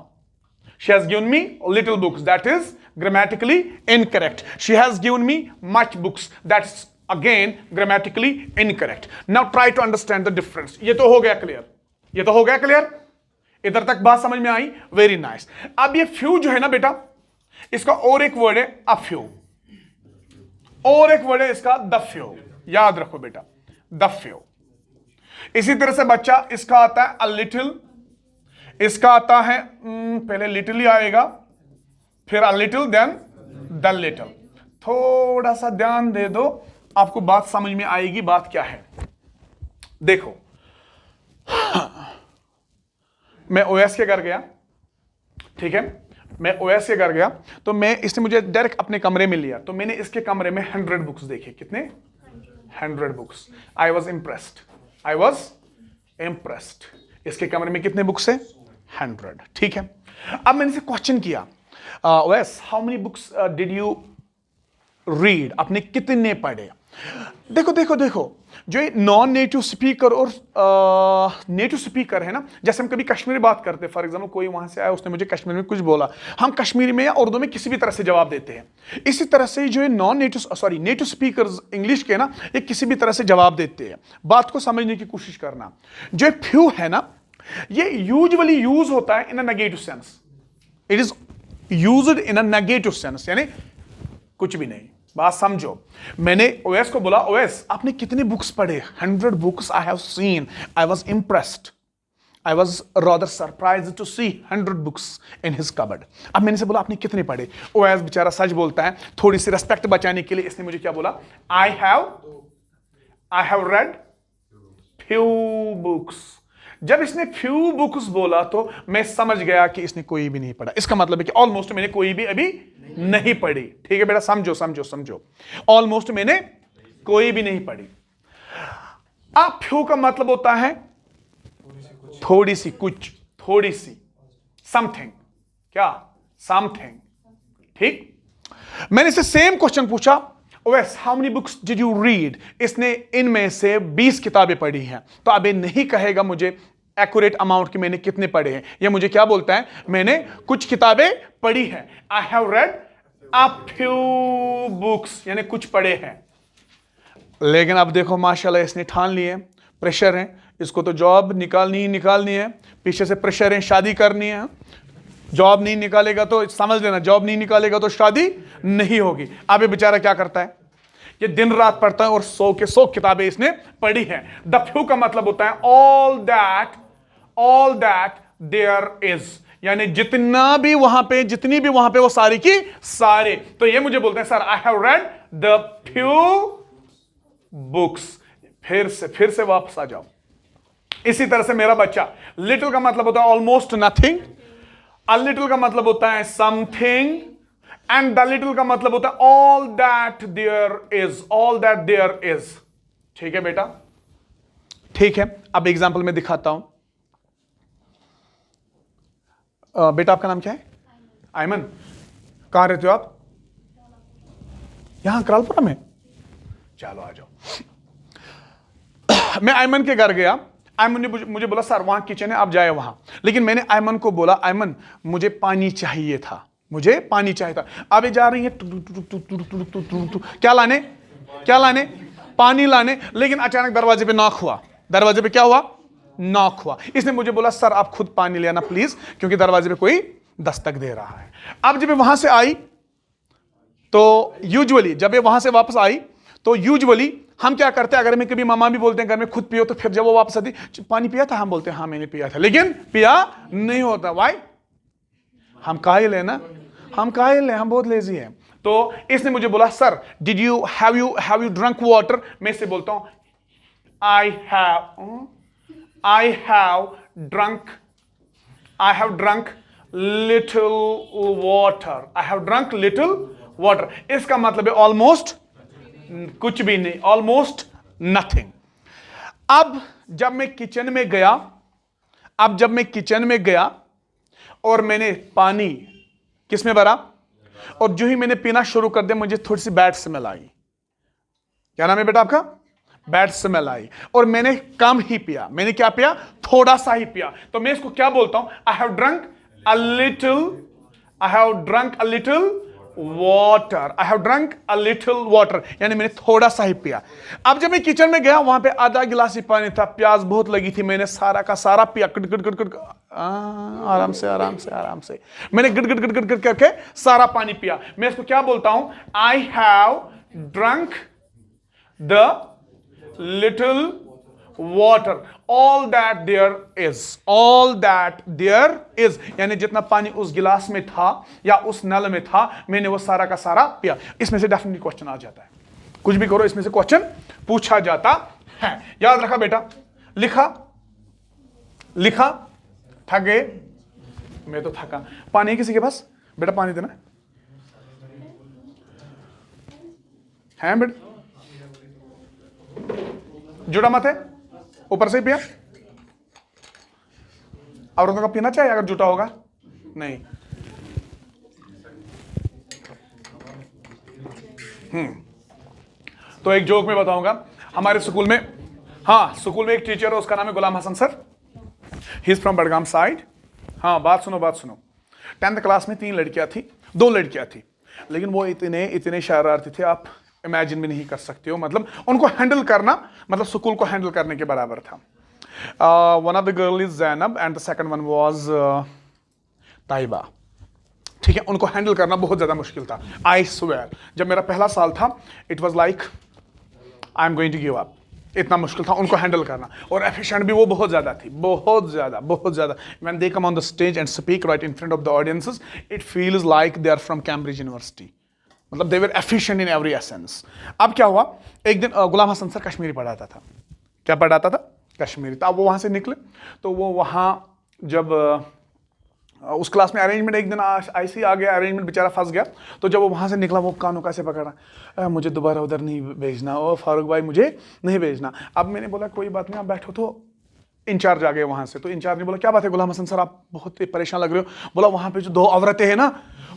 she has given me little books, that is grammatically incorrect. She has given me much books, that's again grammatically incorrect. Now try to understand the difference. ये तो हो गया clear, ये तो हो गया clear, इधर तक बात समझ में आई, वेरी नाइस। अब ये फ्यू जो है ना बेटा, इसका और एक वर्ड है अ फ्यू, और एक वर्ड है इसका द फ्यू, याद रखो बेटा, द फ्यू। इसी तरह से बच्चा इसका आता है अ लिटिल, इसका आता है पहले लिटिल ही आएगा, फिर a little, then the little. थोड़ा सा ध्यान दे दो, आपको बात समझ में आएगी, बात क्या है। देखो, मैं ओएस के घर गया, ठीक है, मैं ओएस के घर गया, तो इसने मुझे डायरेक्ट अपने कमरे में लिया, तो मैंने इसके कमरे में 100 बुक्स देखे। कितने? 100 बुक्स। I was impressed. इसके कमरे में कितने बुक्स है? 100, ठीक है। अब मैंने इसे क्वेश्चन किया, OS how many books did you read, आपने कितने पढ़े? देखो देखो देखो, जो नॉन नेटिव स्पीकर और नेटिव स्पीकर है ना, जैसे हम कभी कश्मीरी बात करते हैं, फॉर एग्जांपल कोई वहां से आया, उसने मुझे कश्मीरी में कुछ बोला, हम कश्मीरी में या उर्दू में किसी भी तरह से जवाब देते हैं। इसी तरह से जो non native native speakers English के ना, ये किसी भी तरह से जवाब देते हैं। बात को समझने की कोशिश करना। जो फ्यू है ना, ये यूजुअली यूज होता है in a negative sense, it is used in a negative sense, यानी कुछ भी नहीं। बात समझो, मैंने ओएस को बोला, ओएस आपने कितने बुक्स पढ़े? 100 books I have seen, I was impressed, I was rather surprised to see 100 books in his cupboard. अब मैंने से बोला आपने कितने पढ़े? ओएस बेचारा सच बोलता है, थोड़ी सी रेस्पेक्ट बचाने के लिए इसने मुझे क्या बोला? I have read few books. जब इसने फ्यू बुक्स बोला तो मैं समझ गया कि इसने कोई भी नहीं पढ़ा। इसका मतलब है कि ऑलमोस्ट मैंने कोई भी अभी नहीं पढ़ी। ठीक है बेटा, समझो समझो समझो, ऑलमोस्ट मैंने कोई भी नहीं पढ़ी। अब फ्यू का मतलब होता है थोड़ी सी, कुछ, थोड़ी सी, समथिंग। क्या? समथिंग। ठीक। मैंने इसे सेम क्वेश्चन पूछा, OS how many books did you read? इसने इनमें से 20 किताबें पढ़ी हैं। तो अब ये नहीं कहेगा मुझे एक्यूरेट अमाउंट की मैंने कितने पढ़े हैं, ये मुझे क्या बोलता है? मैंने कुछ किताबें पढ़ी हैं। I have read a few books, यानी कुछ पढ़े हैं। लेकिन अब देखो माशाल्लाह, इसने ठान लिए, प्रेशर है, इसको तो जॉब निकालनी ही निकालनी है, पीछे से प्रेशर है, शादी करनी है, जॉब नहीं निकालेगा तो समझ लेना, जॉब नहीं निकालेगा तो शादी नहीं होगी। अब ये बेचारा क्या करता है, ये दिन रात पढ़ता है और 100 के 100 किताबें इसने पढ़ी हैं। द फ्यू का मतलब होता है ऑल दैट देयर इज, यानी जितना भी वहां पे, जितनी भी वहां पे वो सारी की सारे। तो ये मुझे बोलते हैं sir I have read the few books. फिर से वापस आ जाओ। इसी तरह से मेरा बच्चा, लिटिल का मतलब होता है ऑलमोस्ट नथिंग, अ लिटिल का मतलब होता है समथिंग, एंड द लिटिल का मतलब होता है ऑल दैट देयर इज। ठीक है बेटा, ठीक है। अब एग्जाम्पल में दिखाता हूं। बेटा आपका नाम क्या है? आयमन। कहां रहते हो आप? यहां करालपुरा में। चलो आ जाओ। मैं आयमन के घर गया। आयमन ने मुझे बोला सर वहां किचन है, आप जाए वहां। लेकिन मैंने आयमन को बोला आयमन मुझे पानी चाहिए था, मुझे पानी चाहिए था। अब ये जा रही है क्या लाने? पानी लाने। लेकिन अचानक दरवाजे पे नॉक हुआ। दरवाजे पे क्या हुआ? नॉक हुआ। इसने मुझे बोला सर आप खुद पानी ले आना प्लीज, क्योंकि दरवाजे पे कोई दस्तक दे रहा है। अब जब वहां से आई तो यूजुअली जब ये वहां से वापस आई तो यूजुअली हम क्या करते हैं, अगर हमें कभी मामा भी बोलते हैं घर में खुद पियो, तो फिर जब वो वापस आती पानी पिया था, हम बोलते हैं हाँ मैंने पिया था, लेकिन पिया नहीं होता। वाई? हम कायल है ना, हम कायल है, हम बहुत लेजी हैं। तो इसने मुझे बोला sir did you have you drunk water? मैं इससे बोलता हूं I have drunk little water. इसका मतलब है ऑलमोस्ट कुछ भी नहीं, ऑलमोस्ट नथिंग। अब जब मैं किचन में गया और मैंने पानी किस में भरा, और जो ही मैंने पीना शुरू कर दिया मुझे थोड़ी सी बैड स्मेल आई। क्या नाम है बेटा आपका? बैड स्मेल आई। और मैंने कम ही पिया। मैंने क्या पिया? थोड़ा सा ही पिया। तो मैं इसको क्या बोलता हूं? I have drunk a little water, यानी मैंने थोड़ा सा ही पिया। अब जब मैं किचन में गया वहां पे आधा गिलास ही पानी था, प्यास बहुत लगी थी, मैंने सारा का सारा पिया। गट आराम से मैंने गट करके सारा पानी पिया। मैं इसको क्या बोलता हूं? I have drunk the little water all that there is, यानी जितना पानी उस गिलास में था या उस नल में था मैंने वो सारा का सारा पिया। इसमें से डेफिनेटली क्वेश्चन आ जाता है। कुछ भी करो इसमें से क्वेश्चन पूछा जाता है। याद रखा बेटा। लिखा थक गए? मैं तो थका। पानी है किसी के पास? बेटा पानी देना है बेटा। जुड़ा मत है, ऊपर से ही पिया। औरतों का पीना चाहिए अगर जुटा होगा? नहीं। तो एक जोक में बताऊंगा। हमारे स्कूल में, स्कूल में एक टीचर है, उसका नाम है Ghulam Hasan sir. He is from Budgam side. बात सुनो 10th क्लास में 2 लड़कियां थी, लेकिन वो इतने शरारती थे आप इमेजिन भी नहीं कर सकते हो। मतलब उनको हैंडल करना मतलब स्कूल को हैंडल करने के बराबर था। One of the girl is Zainab and the second one was Taiba. ठीक है, उनको हैंडल करना बहुत ज्यादा मुश्किल था। आई स्वेयर जब मेरा पहला साल था it was like I am going to give up. इतना मुश्किल था उनको हैंडल करना, और एफिशिएंट भी वो बहुत ज्यादा थी, बहुत ज्यादा। When they come on the stage and speak right in front of the audiences it feels like they are from Cambridge University. मतलब they were efficient in every essence. अब क्या हुआ, एक दिन गुलाम हसन सर कश्मीरी पढ़ाता था। क्या पढ़ाता था? कश्मीरी। तो अब वो वहां से निकले, तो वो वहां जब उस क्लास में अरेंजमेंट एक दिन ऐसे ही आ गया, अरेंजमेंट बेचारा फंस गया। तो जब वो वहां से निकला वो कानों कैसे पकड़ा, मुझे दोबारा उधर नहीं भेजना, ओ फारूक भाई मुझे नहीं भेजना। अब मैंने बोला कोई बात नहीं आप बैठो। तो इंचार्ज आ गए वहां से। तो इंचार्ज ने बोला क्या बात है गुलाम हसन सर आप बहुत परेशान लग रहे हो। बोला वहां पे जो 2 औरतें हैं ना,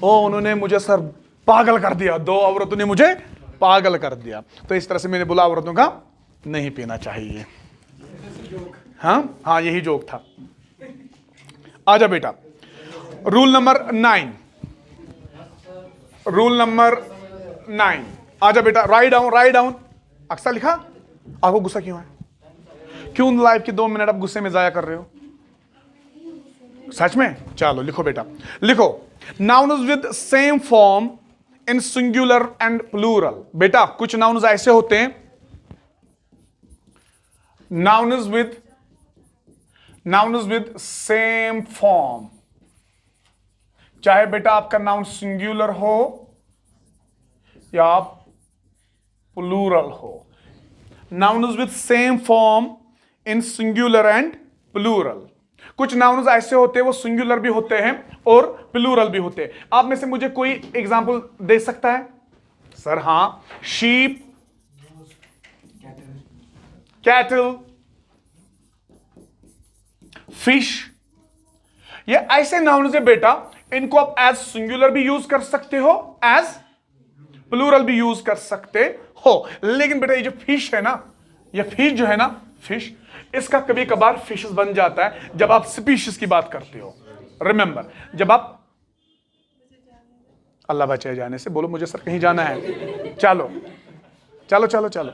उन्होंने मुझे सर पागल कर दिया। 2 औरतों ने मुझे पागल कर दिया। तो इस तरह से मैंने बोला औरतों का नहीं पीना चाहिए। हाँ यही जोक था। आजा बेटा, रूल नंबर 9। आजा बेटा, राइट डाउन। अक्सर लिखा। आपको गुस्सा क्यों है? क्यों लाइफ के 2 मिनट आप गुस्से में जाया कर रहे हो? सच में? चलो लिखो बेटा, लिखो nouns with same form in singular and plural. बेटा कुछ नाउन्स ऐसे होते हैं, नाउन्स विद सेम फॉर्म, चाहे बेटा आपका नाउन सिंगुलर हो या प्लूरल हो। Nouns with same form in singular and plural. कुछ नाउन्स ऐसे होते हैं वो सिंगुलर भी होते हैं और प्लूरल भी होते हैं। आप में से मुझे कोई एग्जांपल दे सकता है? सर हाँ, शीप, कैटल, फिश, ये ऐसे नाउन्स है बेटा, इनको आप एज सिंगुलर भी यूज कर सकते हो, एज प्लूरल भी यूज कर सकते हो। लेकिन बेटा ये जो फिश है ना, ये फिश जो है ना, फिश, इसका कभी कभार फिशेस बन जाता है जब आप स्पीशीज की बात करते हो। रिमेंबर, जब आप, अल्लाह बचाए जाने से, बोलो मुझे सर कहीं जाना है, चलो चलो चलो चलो,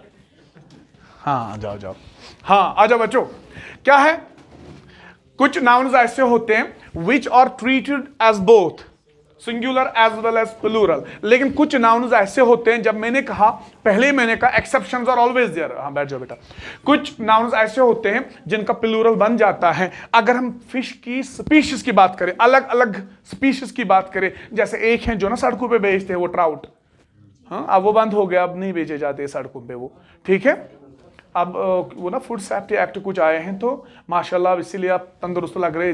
हाँ जाओ जाओ, हाँ आ जाओ बच्चों। क्या है, कुछ नाउन्स ऐसे होते हैं which are treated as both singular as well as plural. लेकिन कुछ नाउन्स ऐसे होते हैं, जब मैंने कहा, पहले ही मैंने कहा एक्सेप्शंस आर ऑलवेज देयर। हाँ बैठ जाओ बेटा। कुछ नाउन्स ऐसे होते हैं जिनका प्लूरल बन जाता है अगर हम फिश की स्पीशीज की बात करें, अलग अलग स्पीशीज की बात करें। जैसे एक है जो ना सड़कों पे बेचते हैं वो ट्राउट, हाँ अब वो बंद हो गया, अब नहीं बेचे जाते सड़कों पे वो, ठीक है। अब वो ना फूड सेफ्टी एक्ट कुछ आए हैं तो माशाल्लाह, इसीलिए आप तंदुरुस्त लग रहे।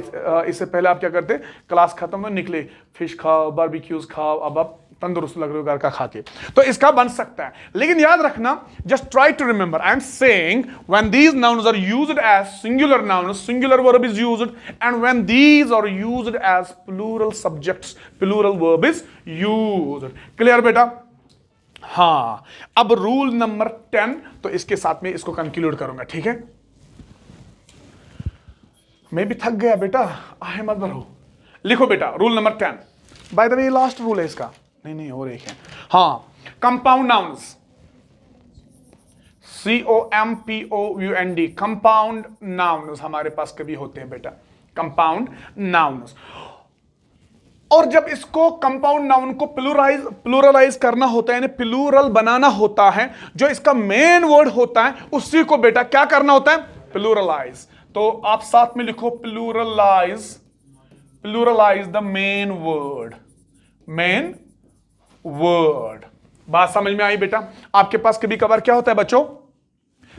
इससे पहले आप क्या करते, क्लास खत्म में निकले, फिश खाओ, बारबेक्यूज खाओ, अब आप तंदुरुस्त लग रहे हो घर का खा के, तो इसका बन सकता है। लेकिन याद रखना, just try to remember, I am saying when these nouns are used as singular nouns, singular verb is used, and when these are used as plural subjects, plural verb is used. Clear बेटा? हाँ, अब rule number 10, तो इसके साथ में इसको conclude करूंगा, ठीक है। मैं भी थक गया बेटा, आहे मत भरो। लिखो बेटा rule number 10, by the way last rule है इसका, नहीं और एक है। हाँ, compound nouns, COMPOUND, compound nouns हमारे पास कभी होते हैं बेटा, कंपाउंड नाउन्स। और जब इसको कंपाउंड नाउन को प्लूरलाइज करना होता है, यानी प्लूरल बनाना होता है, जो इसका मेन वर्ड होता है उसी को बेटा क्या करना होता है, प्लूरलाइज। तो आप साथ में लिखो प्लूरलाइज द मेन वर्ड। बात समझ में आई बेटा? आपके पास कभी कभार क्या होता है बच्चों,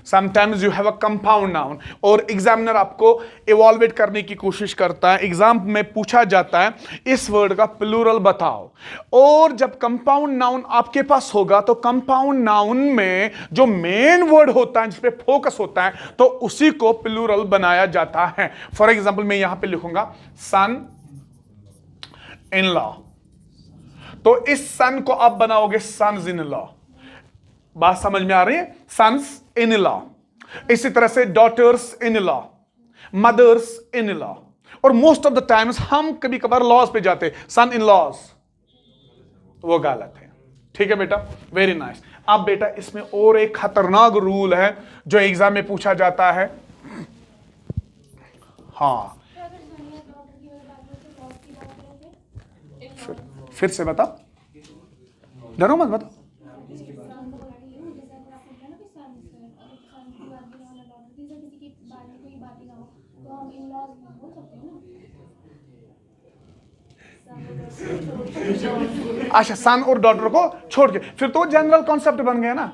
sometimes you have a compound noun, और एग्जामिनर आपको इवॉल्वेट करने की कोशिश करता है, एग्जाम में पूछा जाता है इस वर्ड का प्लूरल बताओ। और जब कंपाउंड नाउन आपके पास होगा तो कंपाउंड नाउन में जो मेन वर्ड होता है, जिस पे फोकस होता है, तो उसी को प्लूरल बनाया जाता है। फॉर एग्जाम्पल मैं यहां पे लिखूंगा सन इन लॉ, तो इस सन को आप बनाओगे सन्स इन लॉ। बात समझ में आ रही है? Sons in law. इसी तरह से daughters in law, mothers in law. और मोस्ट ऑफ द टाइम्स हम कभी कभार लॉज पे जाते, सन इन लॉज, वो गलत है, ठीक है बेटा? Very nice. अब बेटा इसमें और एक खतरनाक रूल है जो एग्जाम में पूछा जाता है। हाँ, फिर से बता, डरो मत, बता। अच्छा, सन और डॉटर को छोड़ के, फिर तो जनरल कॉन्सेप्ट बन गया ना,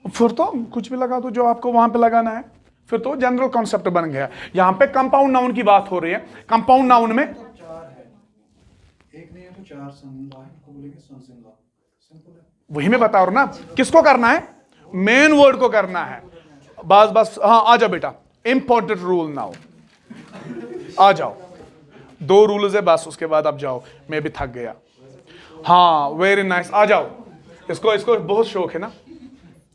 फिर तो कुछ भी लगा दो जो आपको वहां पे लगाना है, फिर तो जनरल कॉन्सेप्ट बन गया। यहां पे कंपाउंड नाउन की बात हो रही है। कंपाउंड नाउन में एक नहीं है तो चार सन को बोलेंगे सन्स इन लॉ, सिंपल है। वही मैं बता रहा हूं ना, किसको करना है, मेन वर्ड को करना है। बस हाँ, आ जाओ बेटा, इंपॉर्टेंट रूल नाउ, आ जाओ। 2 रूल्स है बस, उसके बाद आप जाओ, मैं भी थक गया। हाँ वेरी नाइस, आ जाओ। इसको बहुत शौक है ना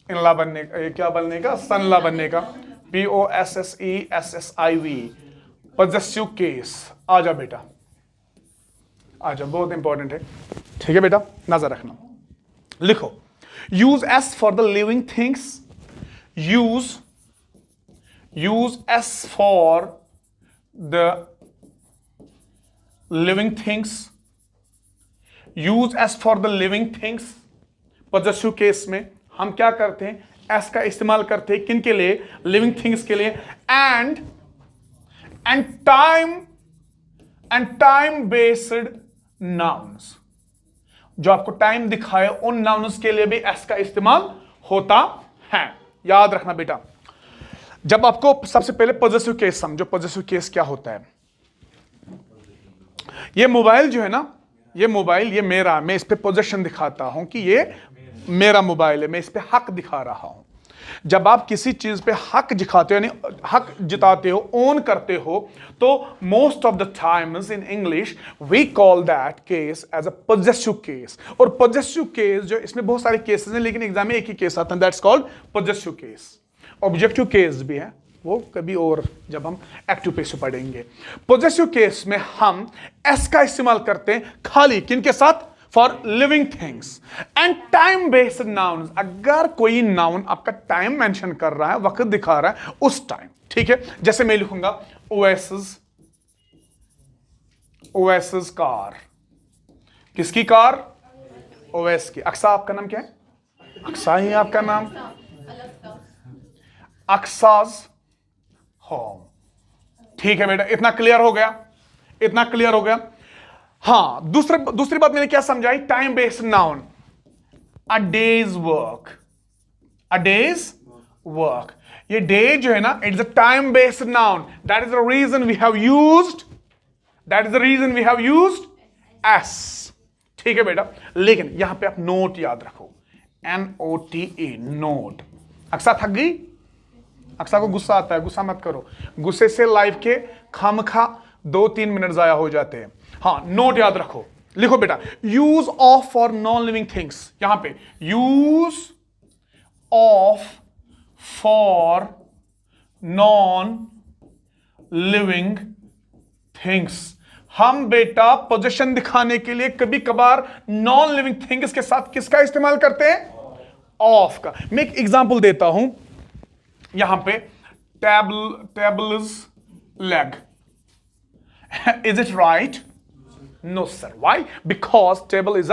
इनला बनने का, क्या बनने का, सनला बनने का, POSSESSIV, पॉजेसिव केस। आ जाओ बेटा, आ जाओ, बहुत इंपॉर्टेंट है, ठीक है बेटा? नजर रखना। लिखो, use S for the living things, use S for the living things, use S for the living things. Possessive case में हम क्या करते हैं, एस का इस्तेमाल करते हैं किन के लिए, लिविंग थिंग्स के लिए। एंड टाइम बेस्ड नाउन्स, जो आपको टाइम दिखाए उन नाउन्स के लिए भी एस का इस्तेमाल होता है। याद रखना बेटा, जब आपको सबसे पहले पॉजेसिव केस समझो। पॉजेसिव केस क्या होता है, ये मोबाइल जो है ना, ये मोबाइल ये मेरा, मैं इस पे पोजेशन दिखाता हूं कि ये मेरा मोबाइल है, मैं इस पे हक दिखा रहा हूं। जब आप किसी चीज पे हक दिखाते हो, यानी हक जिताते हो, ओन करते हो, तो most of the times in English we call that case as a possessive case. और पॉजेसिव केस जो, इसमें बहुत सारे केसेस हैं, लेकिन एग्जाम में एक ही केस आता है, that's called possessive case. Objective case भी है, वो कभी और जब हम एक्टिव पैसिव पढ़ेंगे। पॉजेसिव केस में हम एस का इस्तेमाल करते हैं खाली किनके साथ, for living things and time based nouns. अगर कोई नाउन आपका टाइम मेंशन कर रहा है, वक्त दिखा रहा है उस टाइम, ठीक है। जैसे मैं लिखूंगा ओएस's कार। किसकी कार, ओएस की। अक्सा आपका नाम क्या है, अक्सा ही आपका नाम, अक्साज होम। ठीक है बेटा, इतना क्लियर हो गया, इतना क्लियर हो गया। हाँ, दूसरी बात मैंने क्या समझाई, time based noun, a day's work, a day's work. ये डे जो है ना, it's a time based noun, that is the reason we have used S. ठीक है बेटा, लेकिन यहां पे आप नोट याद रखो, NOTE, नोट। अक्सा थक गई, अक्सा को गुस्सा आता है, गुस्सा मत करो, गुस्से से लाइफ के खामखा 2-3 मिनट जाया हो जाते हैं। हाँ, नोट याद रखो, लिखो बेटा, use of for non living things. यहां पे use of for non living things. हम बेटा पोजीशन दिखाने के लिए कभी कभार नॉन लिविंग थिंग्स के साथ किसका इस्तेमाल करते हैं, ऑफ का। मैं एक एग्जांपल देता हूं, यहां पे table is leg. Is it right? No, sir. Why? Because table is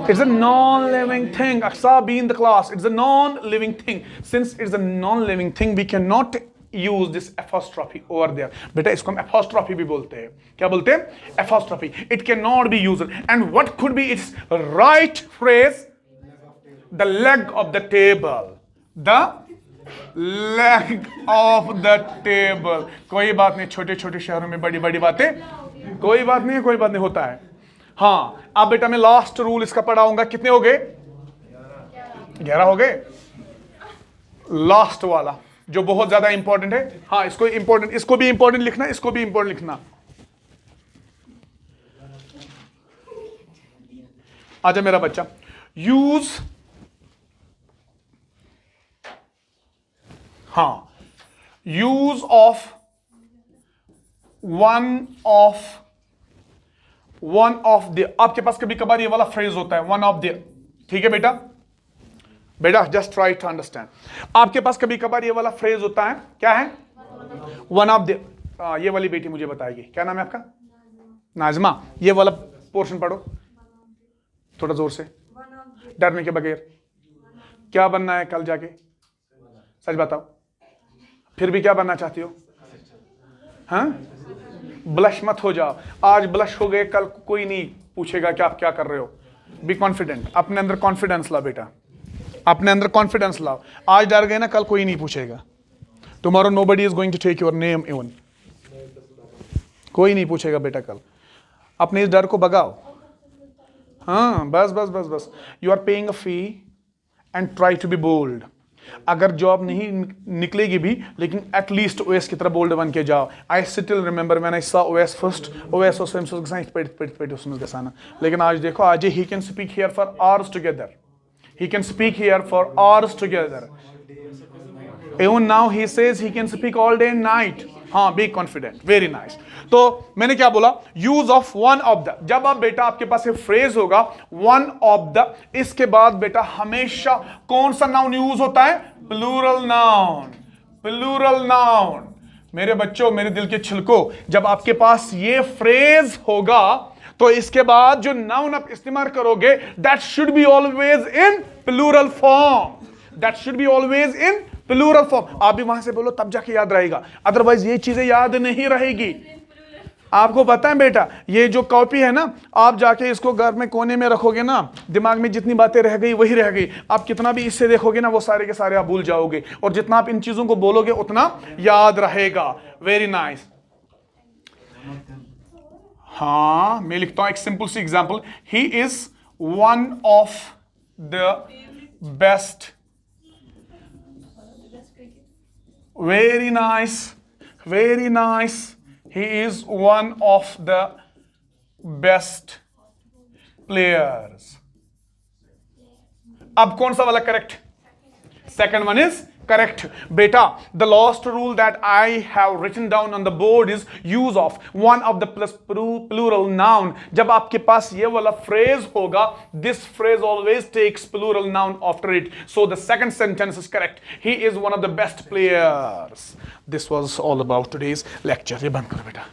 it's a non-living thing. Aksa, be in the class. It's a non-living thing. Since it's a non-living thing, we cannot use this apostrophe over there. बेटा इसको हम apostrophe भी बोलते हैं। क्या बोलते हैं? Apostrophe. It cannot be used. And what could be its right phrase? The leg of the table. The leg of the table. कोई बात नहीं, छोटे छोटे शहरों में बड़ी बड़ी बातें, कोई बात नहीं होता है। हाँ, अब बेटा मैं लास्ट रूल इसका पढ़ाऊंगा। कितने हो गए? 11 हो गए। लास्ट वाला जो बहुत ज्यादा इंपॉर्टेंट है, हाँ इसको भी इंपॉर्टेंट लिखना, इसको भी इंपॉर्टेंट लिखना। आजा मेरा बच्चा, यूज, हाँ, use of one of the. आपके पास कभी कभार ये वाला फ्रेज होता है, वन ऑफ द। ठीक है बेटा, जस्ट ट्राई टू अंडरस्टैंड। आपके पास कभी कभार ये वाला फ्रेज होता है, क्या है, वन ऑफ द। ये वाली बेटी मुझे बताएगी, क्या नाम है आपका? नाजमा। ये वाला पोर्शन पढ़ो थोड़ा जोर से, डरने के बगैर। क्या बनना है कल जाके, सच बताओ। फिर भी क्या बनना चाहती हो? हाँ, ब्लश मत हो जाओ। आज ब्लश हो गए, कल कोई नहीं पूछेगा कि आप क्या कर रहे हो। बी कॉन्फिडेंट, अपने अंदर कॉन्फिडेंस ला बेटा, अपने अंदर कॉन्फिडेंस लाओ। आज डर गए ना, कल कोई नहीं पूछेगा। Tomorrow nobody is going to take your name even. कोई नहीं पूछेगा बेटा कल। अपने इस डर को भगाओ। हाँ, बस। You are paying a fee and try to be bold. अगर जॉब नहीं निकलेगी भी, लेकिन एटलीस्ट ओएस की तरह बोल्ड बन के जाओ। I still remember when I saw OS first, OS was पेट उसमें गसाना। लेकिन आज देखो, आज he can speak here for hours together. He can speak here for hours together. Even now he says he can speak all day and night. हाँ, be confident. Very nice. तो मैंने क्या बोला, use of one of the। जब आप बेटा आपके पास ये फ्रेज होगा one of the, इसके बाद बेटा हमेशा कौन सा नाउन यूज होता है? Plural noun. Plural noun. मेरे बच्चों, मेरे दिल के छिलको, जब आपके पास ये फ्रेज होगा तो इसके बाद जो नाउन आप इस्तेमाल करोगे that should be always in plural form, that should be always in plural form. आप भी वहां से बोलो तब जाके याद रहेगा, अदरवाइज ये चीजें याद नहीं रहेगी। आपको पता है बेटा, ये जो कॉपी है ना, आप जाके इसको घर में कोने में रखोगे ना, दिमाग में जितनी बातें रह गई वही रह गई। आप कितना भी इससे देखोगे ना, वो सारे के सारे आप भूल जाओगे, और जितना आप इन चीजों को बोलोगे उतना याद रहेगा। Very nice. हाँ, मैं लिखता हूं एक सिंपल सी example, he is one of the best. Very nice, very nice. He is one of the best players. अब कौन सा वाला correct? Second one is correct. बेटा, the last rule that I have written down on the board is use of one of the plus plural noun. जब आपके पास ये वाला phrase होगा, this phrase always takes plural noun after it. So the second sentence is correct. He is one of the best players. This was all about today's lecture. ये बंद करो बेटा.